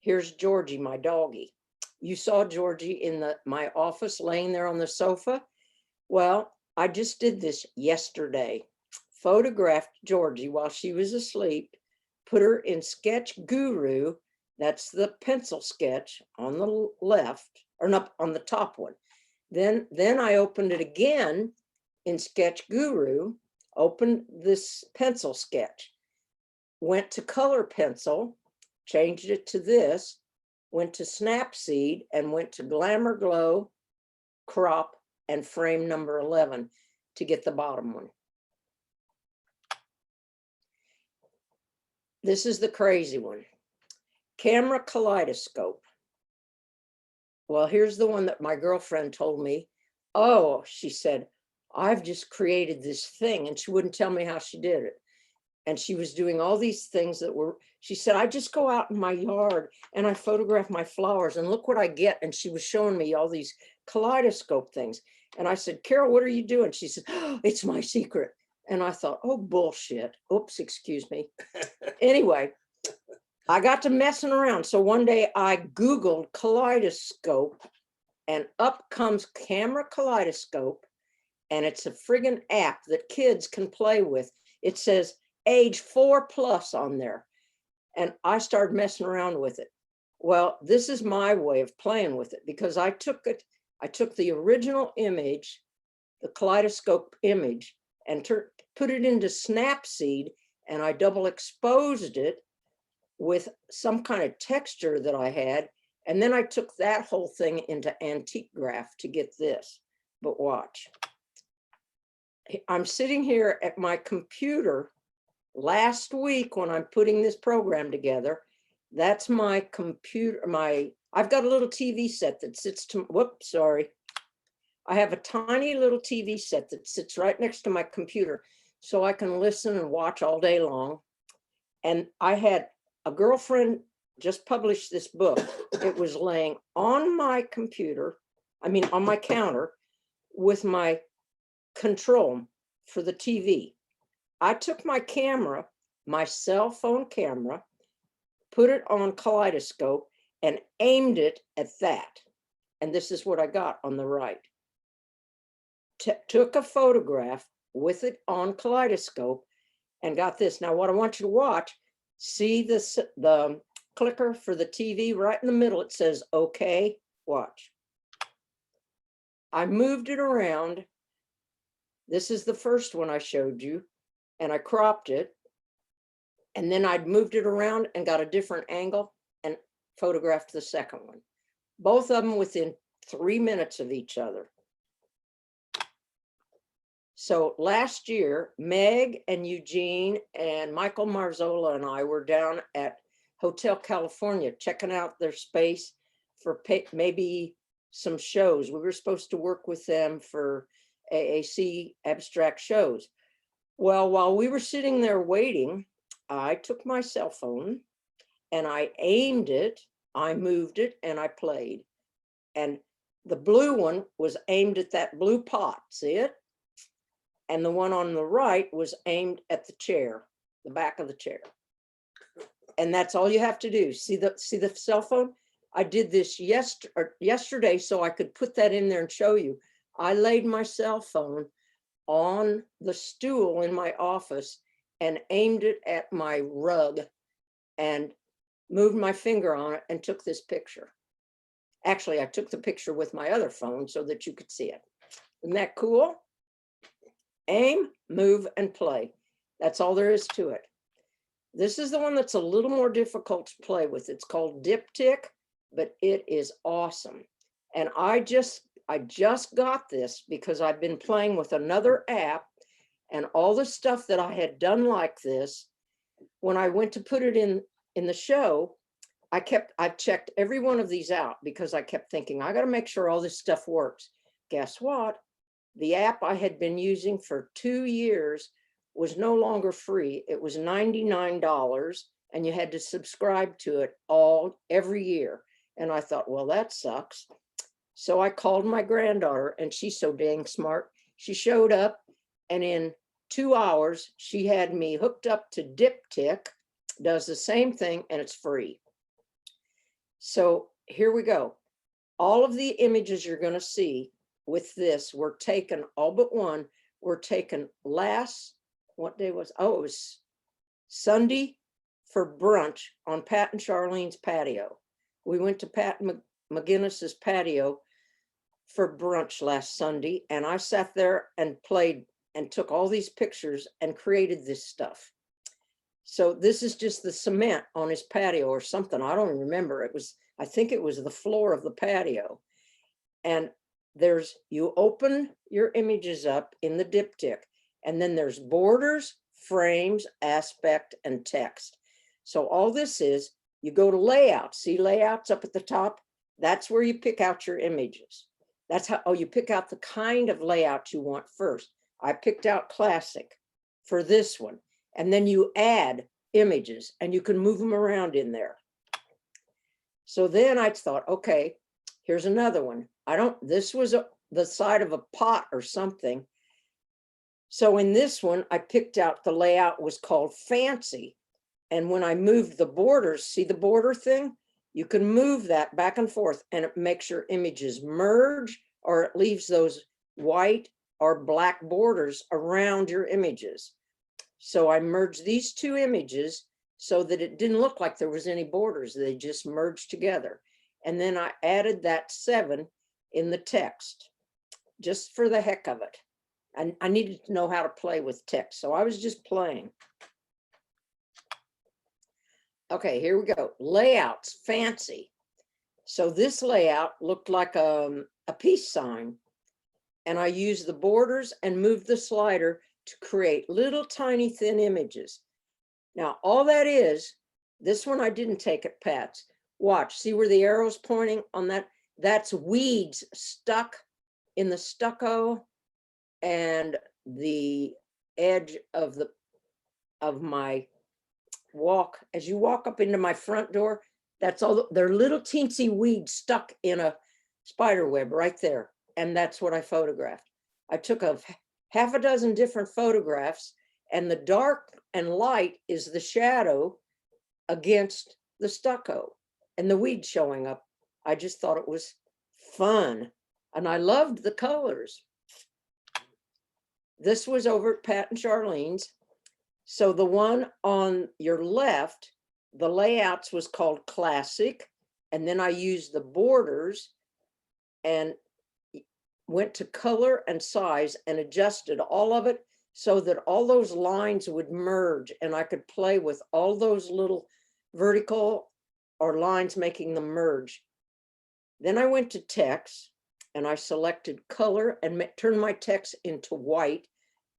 Here's Georgie, my doggie. You saw Georgie in my office laying there on the sofa. Well, I just did this yesterday. Photographed Georgie while she was asleep, put her in Sketch Guru. That's the pencil sketch on the left, or not on the top one. Then I opened it again in Sketch Guru, opened this pencil sketch, went to color pencil, changed it to this, went to Snapseed, and went to Glamour Glow, crop, and frame number 11 to get the bottom one. This is the crazy one. Camera kaleidoscope. Well, here's the one that my girlfriend told me. Oh, she said, I've just created this thing, and she wouldn't tell me how she did it. And she was doing all these things that were, she said, I just go out in my yard and I photograph my flowers and look what I get. And she was showing me all these kaleidoscope things. And I said, Carol, what are you doing? She said, oh, it's my secret. And I thought, oh, bullshit. Oops, excuse me. Anyway, I got to messing around. So one day I Googled kaleidoscope, and up comes camera kaleidoscope. And it's a friggin' app that kids can play with. It says age 4+ on there. And I started messing around with it. Well, this is my way of playing with it, because I took the original image, the kaleidoscope image, and put it into Snapseed, and I double exposed it with some kind of texture that I had. And then I took that whole thing into Antique Graph to get this. But watch. I'm sitting here at my computer last week when I'm putting this program together. That's my computer, I've got a little TV set that sits to, whoops, sorry. I have a tiny little TV set that sits right next to my computer so I can listen and watch all day long. And I had a girlfriend just published this book. It was laying on my computer, on my counter with my control for the TV. I took my camera, my cell phone camera, put it on kaleidoscope and aimed it at that. And this is what I got on the right. Took a photograph with it on kaleidoscope and got this. Now what I want you to watch, see this, the clicker for the TV right in the middle, it says, okay, watch. I moved it around. This is the first one I showed you, and I cropped it. And then I'd moved it around and got a different angle and photographed the second one. Both of them within 3 minutes of each other. So last year, Meg and Eugene and Michael Marzola and I were down at Hotel California checking out their space for maybe some shows. We were supposed to work with them for AAC abstract shows. Well, while we were sitting there waiting, I took my cell phone and I aimed it, I moved it, and I played. And the blue one was aimed at that blue pot, see it? And the one on the right was aimed at the chair, the back of the chair. And that's all you have to do. See the cell phone? I did this yesterday so I could put that in there and show you. I laid my cell phone on the stool in my office and aimed it at my rug and moved my finger on it and took this picture. Actually, I took the picture with my other phone so that you could see it. Isn't that cool? Aim, move, and play. That's all there is to it. This is the one that's a little more difficult to play with. It's called Diptych, but it is awesome. And I just got this because I've been playing with another app, and all the stuff that I had done like this, when I went to put it in the show, I've checked every one of these out because I kept thinking, I got to make sure all this stuff works. Guess what? The app I had been using for 2 years was no longer free. It was $99 and you had to subscribe to it every year. And I thought, well, that sucks. So I called my granddaughter, and she's so dang smart. She showed up, and in 2 hours, she had me hooked up to Diptych, does the same thing, and it's free. So here we go. All of the images you're going to see with this were taken, all but one, were taken what day was? Oh, it was Sunday for brunch on Pat and Charlene's patio. We went to Pat McGinnis's patio for brunch last Sunday, and I sat there and played and took all these pictures and created this stuff. So this is just the cement on his patio or something. I don't remember. I think it was the floor of the patio. And you open your images up in the Diptych, and then there's borders, frames, aspect, and text. So all this is, you go to layout, see layouts up at the top? That's where you pick out your images. That's how, you pick out the kind of layout you want first. I picked out classic for this one. And then you add images and you can move them around in there. So then I thought, okay, here's another one. This was the side of a pot or something. So in this one, I picked out the layout was called Fancy. And when I moved the borders, see the border thing? You can move that back and forth and it makes your images merge, or it leaves those white or black borders around your images. So I merged these two images so that it didn't look like there was any borders. They just merged together. And then I added that 7 in the text, just for the heck of it. And I needed to know how to play with text. So I was just playing. Okay, here we go. Layouts, Fancy. So this layout looked like a peace sign. And I used the borders and moved the slider to create little tiny thin images. Now, all that is, this one I didn't take at Pat's. Watch, see where the arrow's pointing on that? That's weeds stuck in the stucco and the edge of my walk. As you walk up into my front door, that's all, they're little teensy weeds stuck in a spider web right there. And that's what I photographed. I took half a dozen different photographs, and the dark and light is the shadow against the stucco and the weed showing up. I just thought it was fun, and I loved the colors. This was over at Pat and Charlene's. So the one on your left, the layouts was called Classic, and then I used the borders and went to color and size and adjusted all of it so that all those lines would merge, and I could play with all those little vertical or lines making them merge. Then I went to text and I selected color and turned my text into white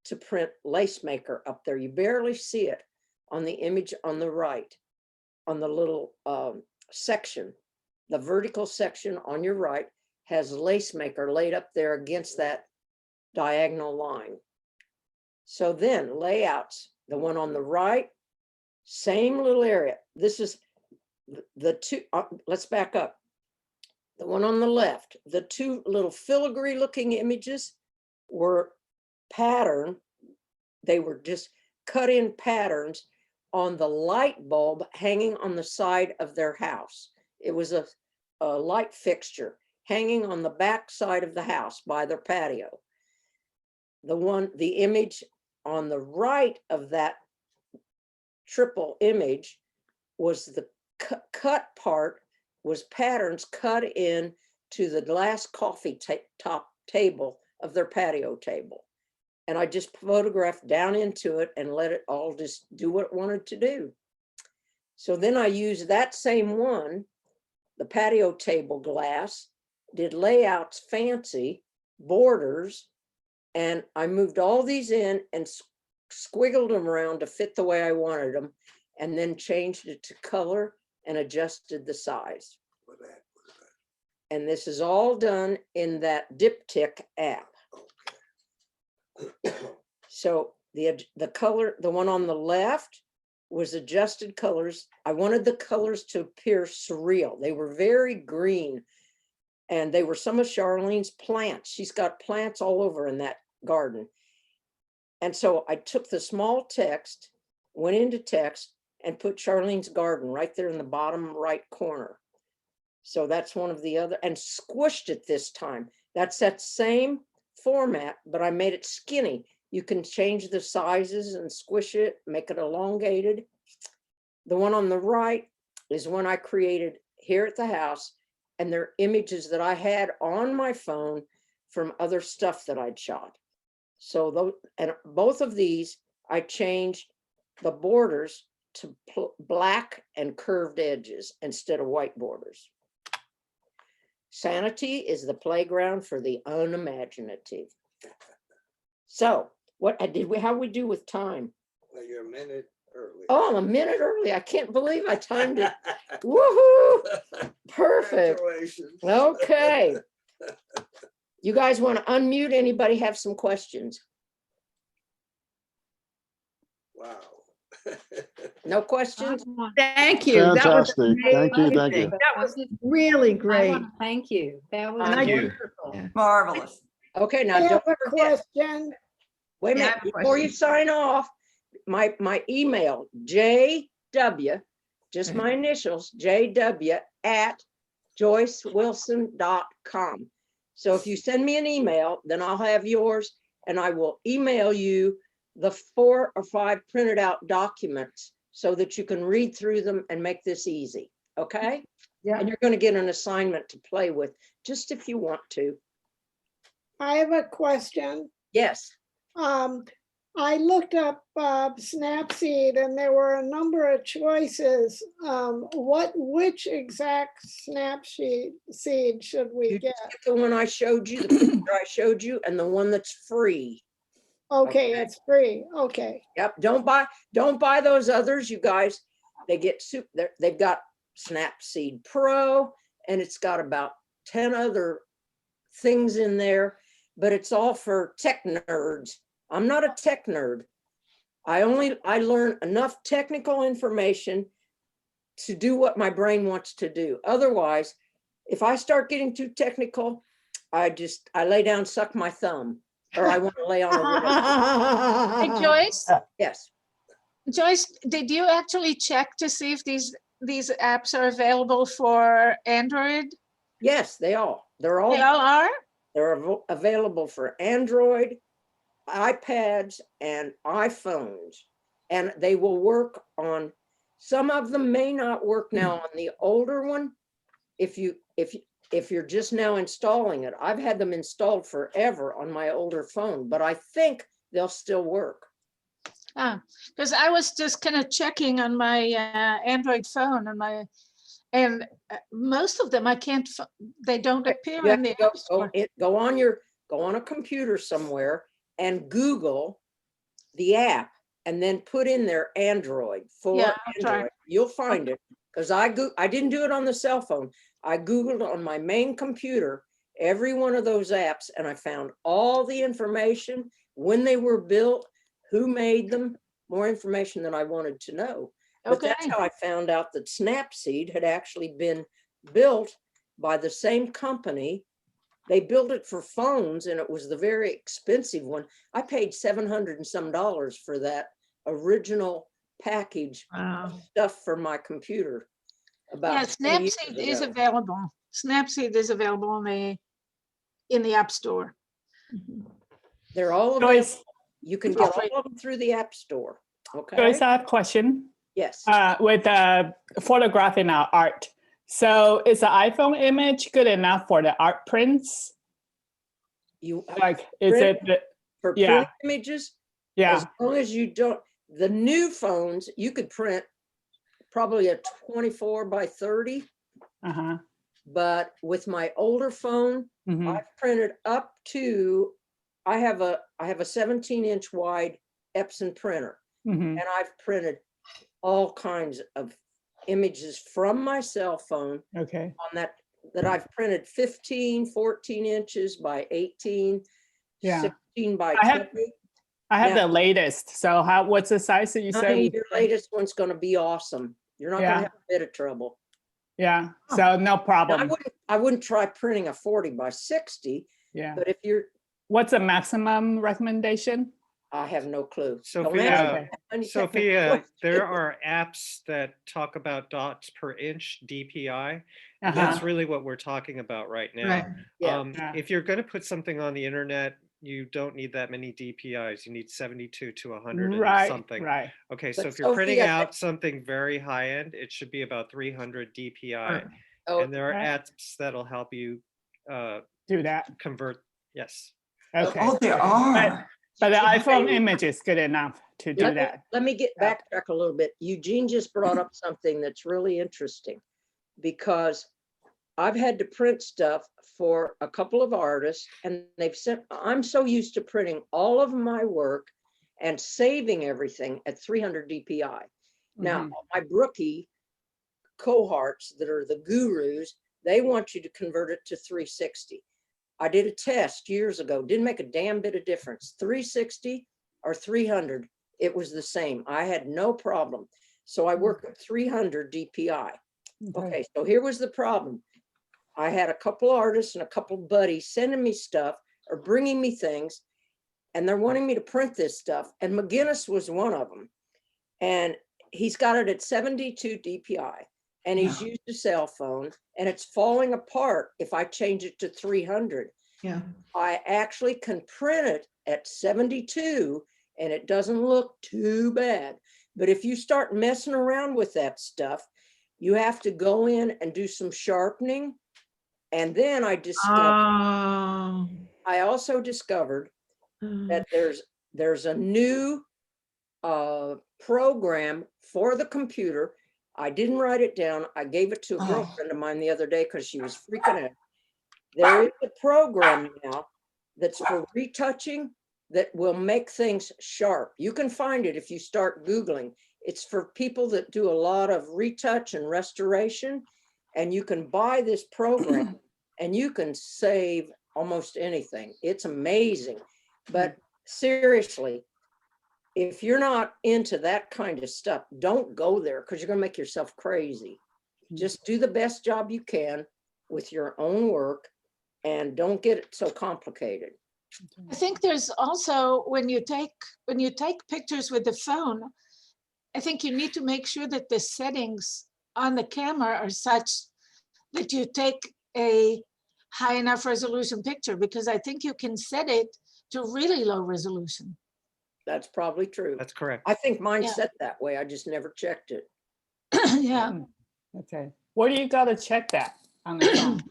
to print Lace Maker up there. You barely see it on the image on the right, on the little section. The vertical section on your right has Lace Maker laid up there against that diagonal line. So then layouts, the one on the right, same little area. This is the two, let's back up. The one on the left, the two little filigree looking images were pattern. They were just cut in patterns on the light bulb hanging on the side of their house. It was a light fixture hanging on the back side of the house by their patio. the image on the right of that triple image was the cut part, was patterns cut in to the glass coffee top table of their patio table. And I just photographed down into it and let it all just do what it wanted to do. So then I used that same one, the patio table glass, did layouts fancy, borders, and I moved all these in and squiggled them around to fit the way I wanted them, and then changed it to color and adjusted the size. And this is all done in that Diptyque app. So the color, the one on the left was adjusted colors. I wanted the colors to appear surreal. They were very green, and they were some of Charlene's plants. She's got plants all over in that garden. And so I took the small text, went into text, and put Charlene's garden right there in the bottom right corner. So that's one of the other, and squished it this time. That's that same format, but I made it skinny. You can change the sizes and squish it, make it elongated. The one on the right is one I created here at the house, and they're images that I had on my phone from other stuff that I'd shot. So those, and both of these, I changed the borders to black and curved edges instead of white borders. Sanity is the playground for the unimaginative. So what did we, how we do with time? Well, you're a minute early. Oh, I'm a minute early. I can't believe I timed it. Woohoo! Perfect. Congratulations. Okay. You guys want to unmute? Anybody have some questions? Wow. No questions? Thank you. That was Fantastic. Thank you. Thank amazing. you. That was really I great. want to thank you. That was Thank you. wonderful. Marvelous. Okay, now I don't have a forget. question. Wait a Yeah, I minute, have a before you question. sign off, my email, JW, just my initials, JW at joycewilson.com. So if you send me an email, then I'll have yours, and I will email you the 4 or 5 printed out documents so that you can read through them and make this easy, okay? Yeah. And you're going to get an assignment to play with, just if you want to. I have a question. Yes. I looked up Snapseed and there were a number of choices. Which exact Snapseed should we You get? just get the one I showed you, the picture I showed you, and the one that's free. Okay, it's free. Okay. Yep, don't buy those others, you guys. They get they've got Snapseed Pro, and it's got about 10 other things in there, but it's all for tech nerds. I'm not a tech nerd. I learn enough technical information to do what my brain wants to do. Otherwise, if I start getting too technical, I lay down, suck my thumb, or I want to lay on a rug. Hey, Joyce, Yes. Joyce, did you actually check to see if these apps are available for Android? Yes, they're all They all are? they're available for Android, iPads, and iPhones, and they will work on, some of them may not work now on the older one. If you're just now installing it, I've had them installed forever on my older phone, but I think they'll still work. Because I was just kind of checking on my Android phone and most of them I can't, they don't appear You in have the to App Store. go on a computer somewhere and Google the app and then put in there Android for Yeah, I'll try. Android. You'll find it, because I didn't do it on the cell phone. I Googled on my main computer every one of those apps, and I found all the information, when they were built, who made them, more information than I wanted to know. But Okay. that's how I found out that Snapseed had actually been built by the same company. They built it for phones, and it was the very expensive one. I paid $700 and some for that original package Wow. stuff for my computer. Yeah, About 10 years Snapseed is ago. available. Snapseed is available in the App Store. They're all Joyce, available. You can get all of them through the App Store. Okay? Joyce, I have a question. Yes. With photographing our art. So is the iPhone image good enough for the art prints? You Like, is Print? it, for yeah. print images, yeah, as long as you don't, the new phones, you could print probably a 24 by 30, uh-huh. but with my older phone, Mhm. I've printed up to, I have a 17-inch wide Epson printer, Mhm. and I've printed all kinds of images from my cell phone Okay. on that I've printed 15, 14 inches by 18, Yeah. 16 by I have- 20. I have Now- the latest. So what's the size that you said? Honey, your latest one's gonna be awesome. You're not Yeah. gonna have a bit of trouble. Yeah. So no Now, problem. I wouldn't try printing a 40 by 60, Yeah. but if you're, What's the maximum recommendation? I have no clue. Don't Sophia, ask me Okay. any technical Sophia, questions. there are apps that talk about dots per inch DPI. And Uh-huh. that's really what we're talking about right now. Right. Yeah. Yeah. If you're going to put something on the internet, you don't need that many DPIs. You need 72 to 100 and Right. something. Right. Okay, But so if you're printing Sophia, out something very high end, it should be about 300 DPI. Right. Oh, And there are Right. apps that'll help you Do that. convert. Yes. Okay. Oh, there are. But the Okay. iPhone image is good enough to do that. let me get backtrack a little bit. Eugene just brought up something that's really interesting, because I've had to print stuff for a couple of artists, and they've sent, I'm so used to printing all of my work and saving everything at 300 DPI. Now, Mhm. my brookie cohorts that are the gurus, they want you to convert it to 360. I did a test years ago, didn't make a damn bit of difference. 360 or 300, it was the same. I had no problem. So I work at 300 DPI. Okay, so here was the problem. I had a couple artists and a couple buddies sending me stuff or bringing me things, and they're wanting me to print this stuff. And McGinnis was one of them. And he's got it at 72 DPI, and he's used a cell phone, and it's falling apart if I change it to 300. Yeah. I actually can print it at 72, and it doesn't look too bad. But if you start messing around with that stuff, you have to go in and do some sharpening. And then I discovered, I also discovered that there's a new program for the computer. I didn't write it down. I gave it to a girlfriend of mine the other day because she was freaking out. There is a program now that's for retouching that will make things sharp. You can find it if you start Googling. It's for people that do a lot of retouch and restoration, and you can buy this program and you can save almost anything. It's amazing. But seriously, if you're not into that kind of stuff, don't go there, because you're going to make yourself crazy. Just do the best job you can with your own work, and don't get it so complicated. I think there's also, when you take pictures with the phone, I think you need to make sure that the settings on the camera are such that you take a high enough resolution picture, because I think you can set it to really low resolution. That's probably true. That's correct. I think mine's Yeah. set that way. I just never checked it. Yeah, Okay. Where do you got to check that on the phone?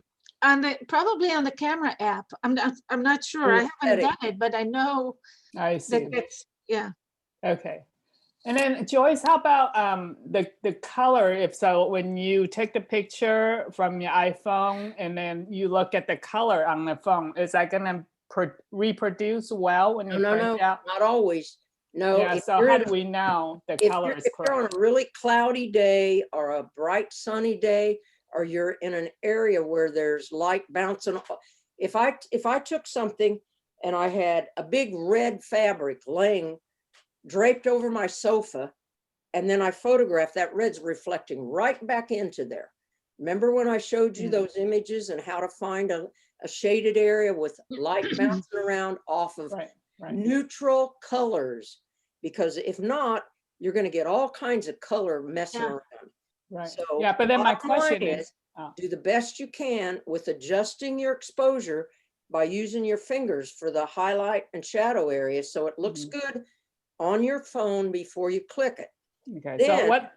probably on the camera app. I'm not sure. I In haven't done settings. it, but I know I see. that it's, yeah. Okay. And then Joyce, how about the color? If so, when you take the picture from your iPhone and then you look at the color on the phone, is that gonna reproduce well when you No, print no, out? not always. No. Yeah, if so you're how in do a- we know the if color you're, is if you're on correct? a really cloudy day or a bright sunny day, or you're in an area where there's light bouncing off. If I took something and I had a big red fabric laying draped over my sofa, and then I photographed, that red's reflecting right back into there. Remember when I showed you Yeah. those images and how to find a shaded area with light bouncing around off of Right, right. neutral colors? Because if not, you're going to get all kinds of color messing Yeah. around. Right. So Yeah, but then my bottom line question is, do the best you can with adjusting your exposure by using your fingers for the highlight and shadow area so it looks good on your phone before you click it. Okay, Then- so what,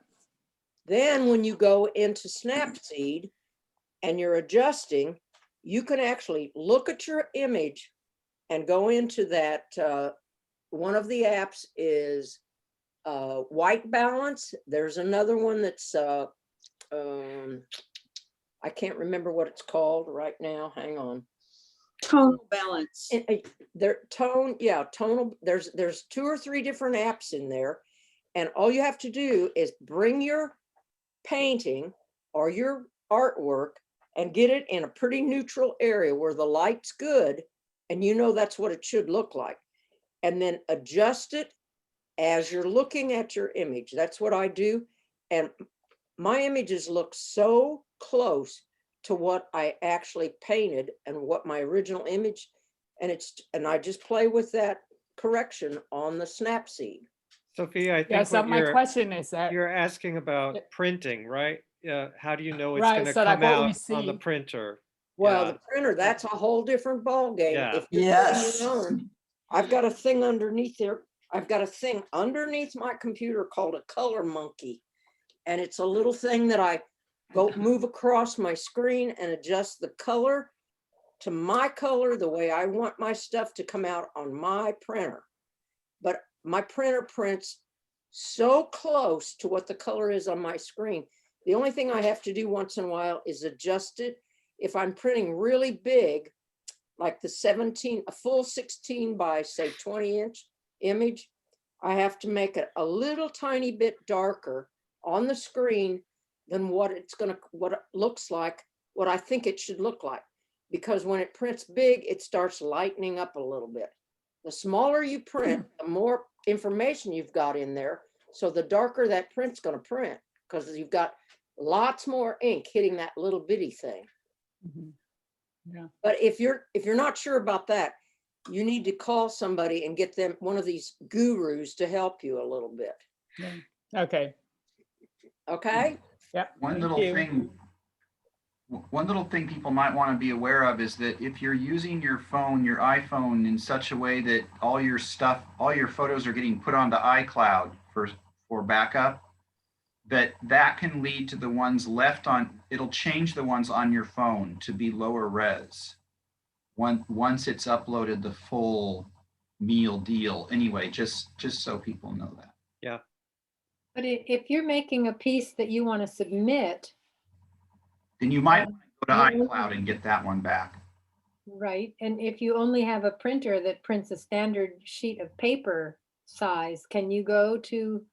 Then when you go into Snapseed and you're adjusting, you can actually look at your image and go into that. One of the apps is white balance. There's another one that's, I can't remember what it's called right now. Hang on. Tonal balance. There tonal, there's 2 or 3 different apps in there. And all you have to do is bring your painting or your artwork and get it in a pretty neutral area where the light's good. And you know that's what it should look like. And then adjust it as you're looking at your image. That's what I do. And my images look so close to what I actually painted and what my original image, and I just play with that correction on the Snapseed. Sophia, I yeah, think so what my question is that, you're asking Yeah. about printing, right? How do you know it's Right, gonna so like come what we out on the see- printer? Well, Yeah. the printer, that's a whole different ballgame. Yeah. If you're Yes. putting your own, I've got a thing underneath there. I've got a thing underneath my computer called a color monkey. And it's a little thing that I go move across my screen and adjust the color to my color, the way I want my stuff to come out on my printer. But my printer prints so close to what the color is on my screen. The only thing I have to do once in a while is adjust it. If I'm printing really big, like the 17, a full 16 by say 20-inch image, I have to make it a little tiny bit darker on the screen than what it looks like, what I think it should look like. Because when it prints big, it starts lightening up a little bit. The smaller you print, the more information you've got in there. So the darker that print's gonna print, because you've got lots more ink hitting that little bitty thing. Mhm. Yeah, But if you're not sure about that, you need to call somebody and get them, one of these gurus, to help you a little bit. yeah. Okay, Okay? yeah. One thank little you. thing, one little thing people might want to be aware of is that if you're using your phone, your iPhone, in such a way that all your stuff, all your photos are getting put onto iCloud for backup, that can lead to the ones left on, it'll change the ones on your phone to be lower res. Once it's uploaded the full meal deal. Anyway, just so people know that. But if you're making a piece that you want to submit, Then you might want to go to you- iCloud and get that one back. right? And if you only have a printer that prints a standard sheet of paper size, can you go to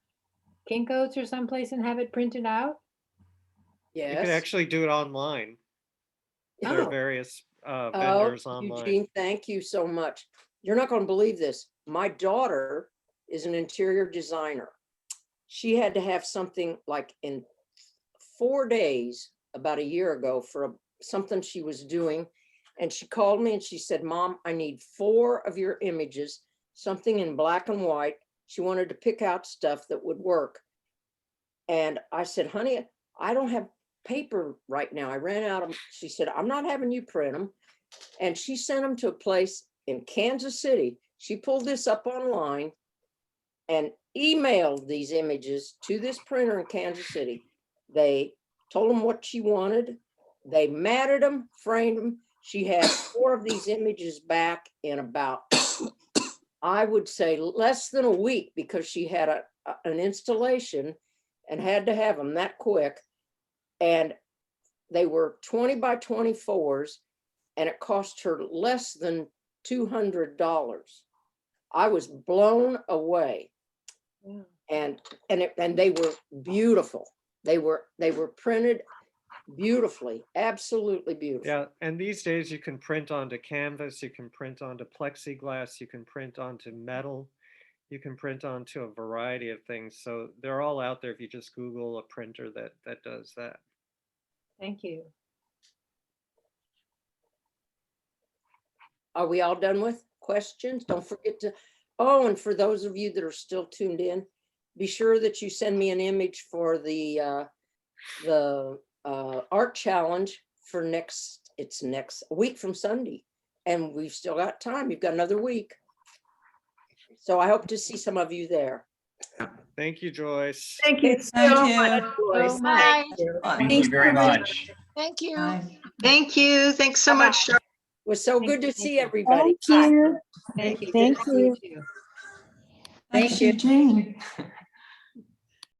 Kinko's or someplace and have it printed out? You Yes. could actually do it online. There Oh. are various Oh, vendors online. Eugene, thank you so much. You're not going to believe this. My daughter is an interior designer. She had to have something like in 4 days about a year ago for something she was doing. And she called me and she said, Mom, I need 4 of your images, something in black and white. She wanted to pick out stuff that would work. And I said, honey, I don't have paper right now. I ran out of, she said, I'm not having you print them. And she sent them to a place in Kansas City. She pulled this up online and emailed these images to this printer in Kansas City. They told them what she wanted. They matted them, framed them. She had 4 of these images back in about, I would say, less than a week, because she had an installation and had to have them that quick. And they were 20 by 24s, and it cost her less than $200. I was blown away. Yeah. And they were beautiful. They were printed beautifully, absolutely beautiful. Yeah, and these days you can print onto canvas, you can print onto plexiglass, you can print onto metal, you can print onto a variety of things. So they're all out there if you just Google a printer that does that. Thank you. Are we all done with questions? Don't forget to, oh, and for those of you that are still tuned in, be sure that you send me an image for the art challenge for next week from Sunday. and we've still got time. You've got another week. So I hope to see some of you there. Thank you, Joyce. Thank you. Thank you. Joyce. Bye. Thank you very much. Thank you. Bye. Thank you. Thanks so Bye-bye. much. Cheryl. It was so Thank good you, to thank see you. everybody. Thank you. Thank you. Thank Good to see you. too. Thanks, you. Eugene.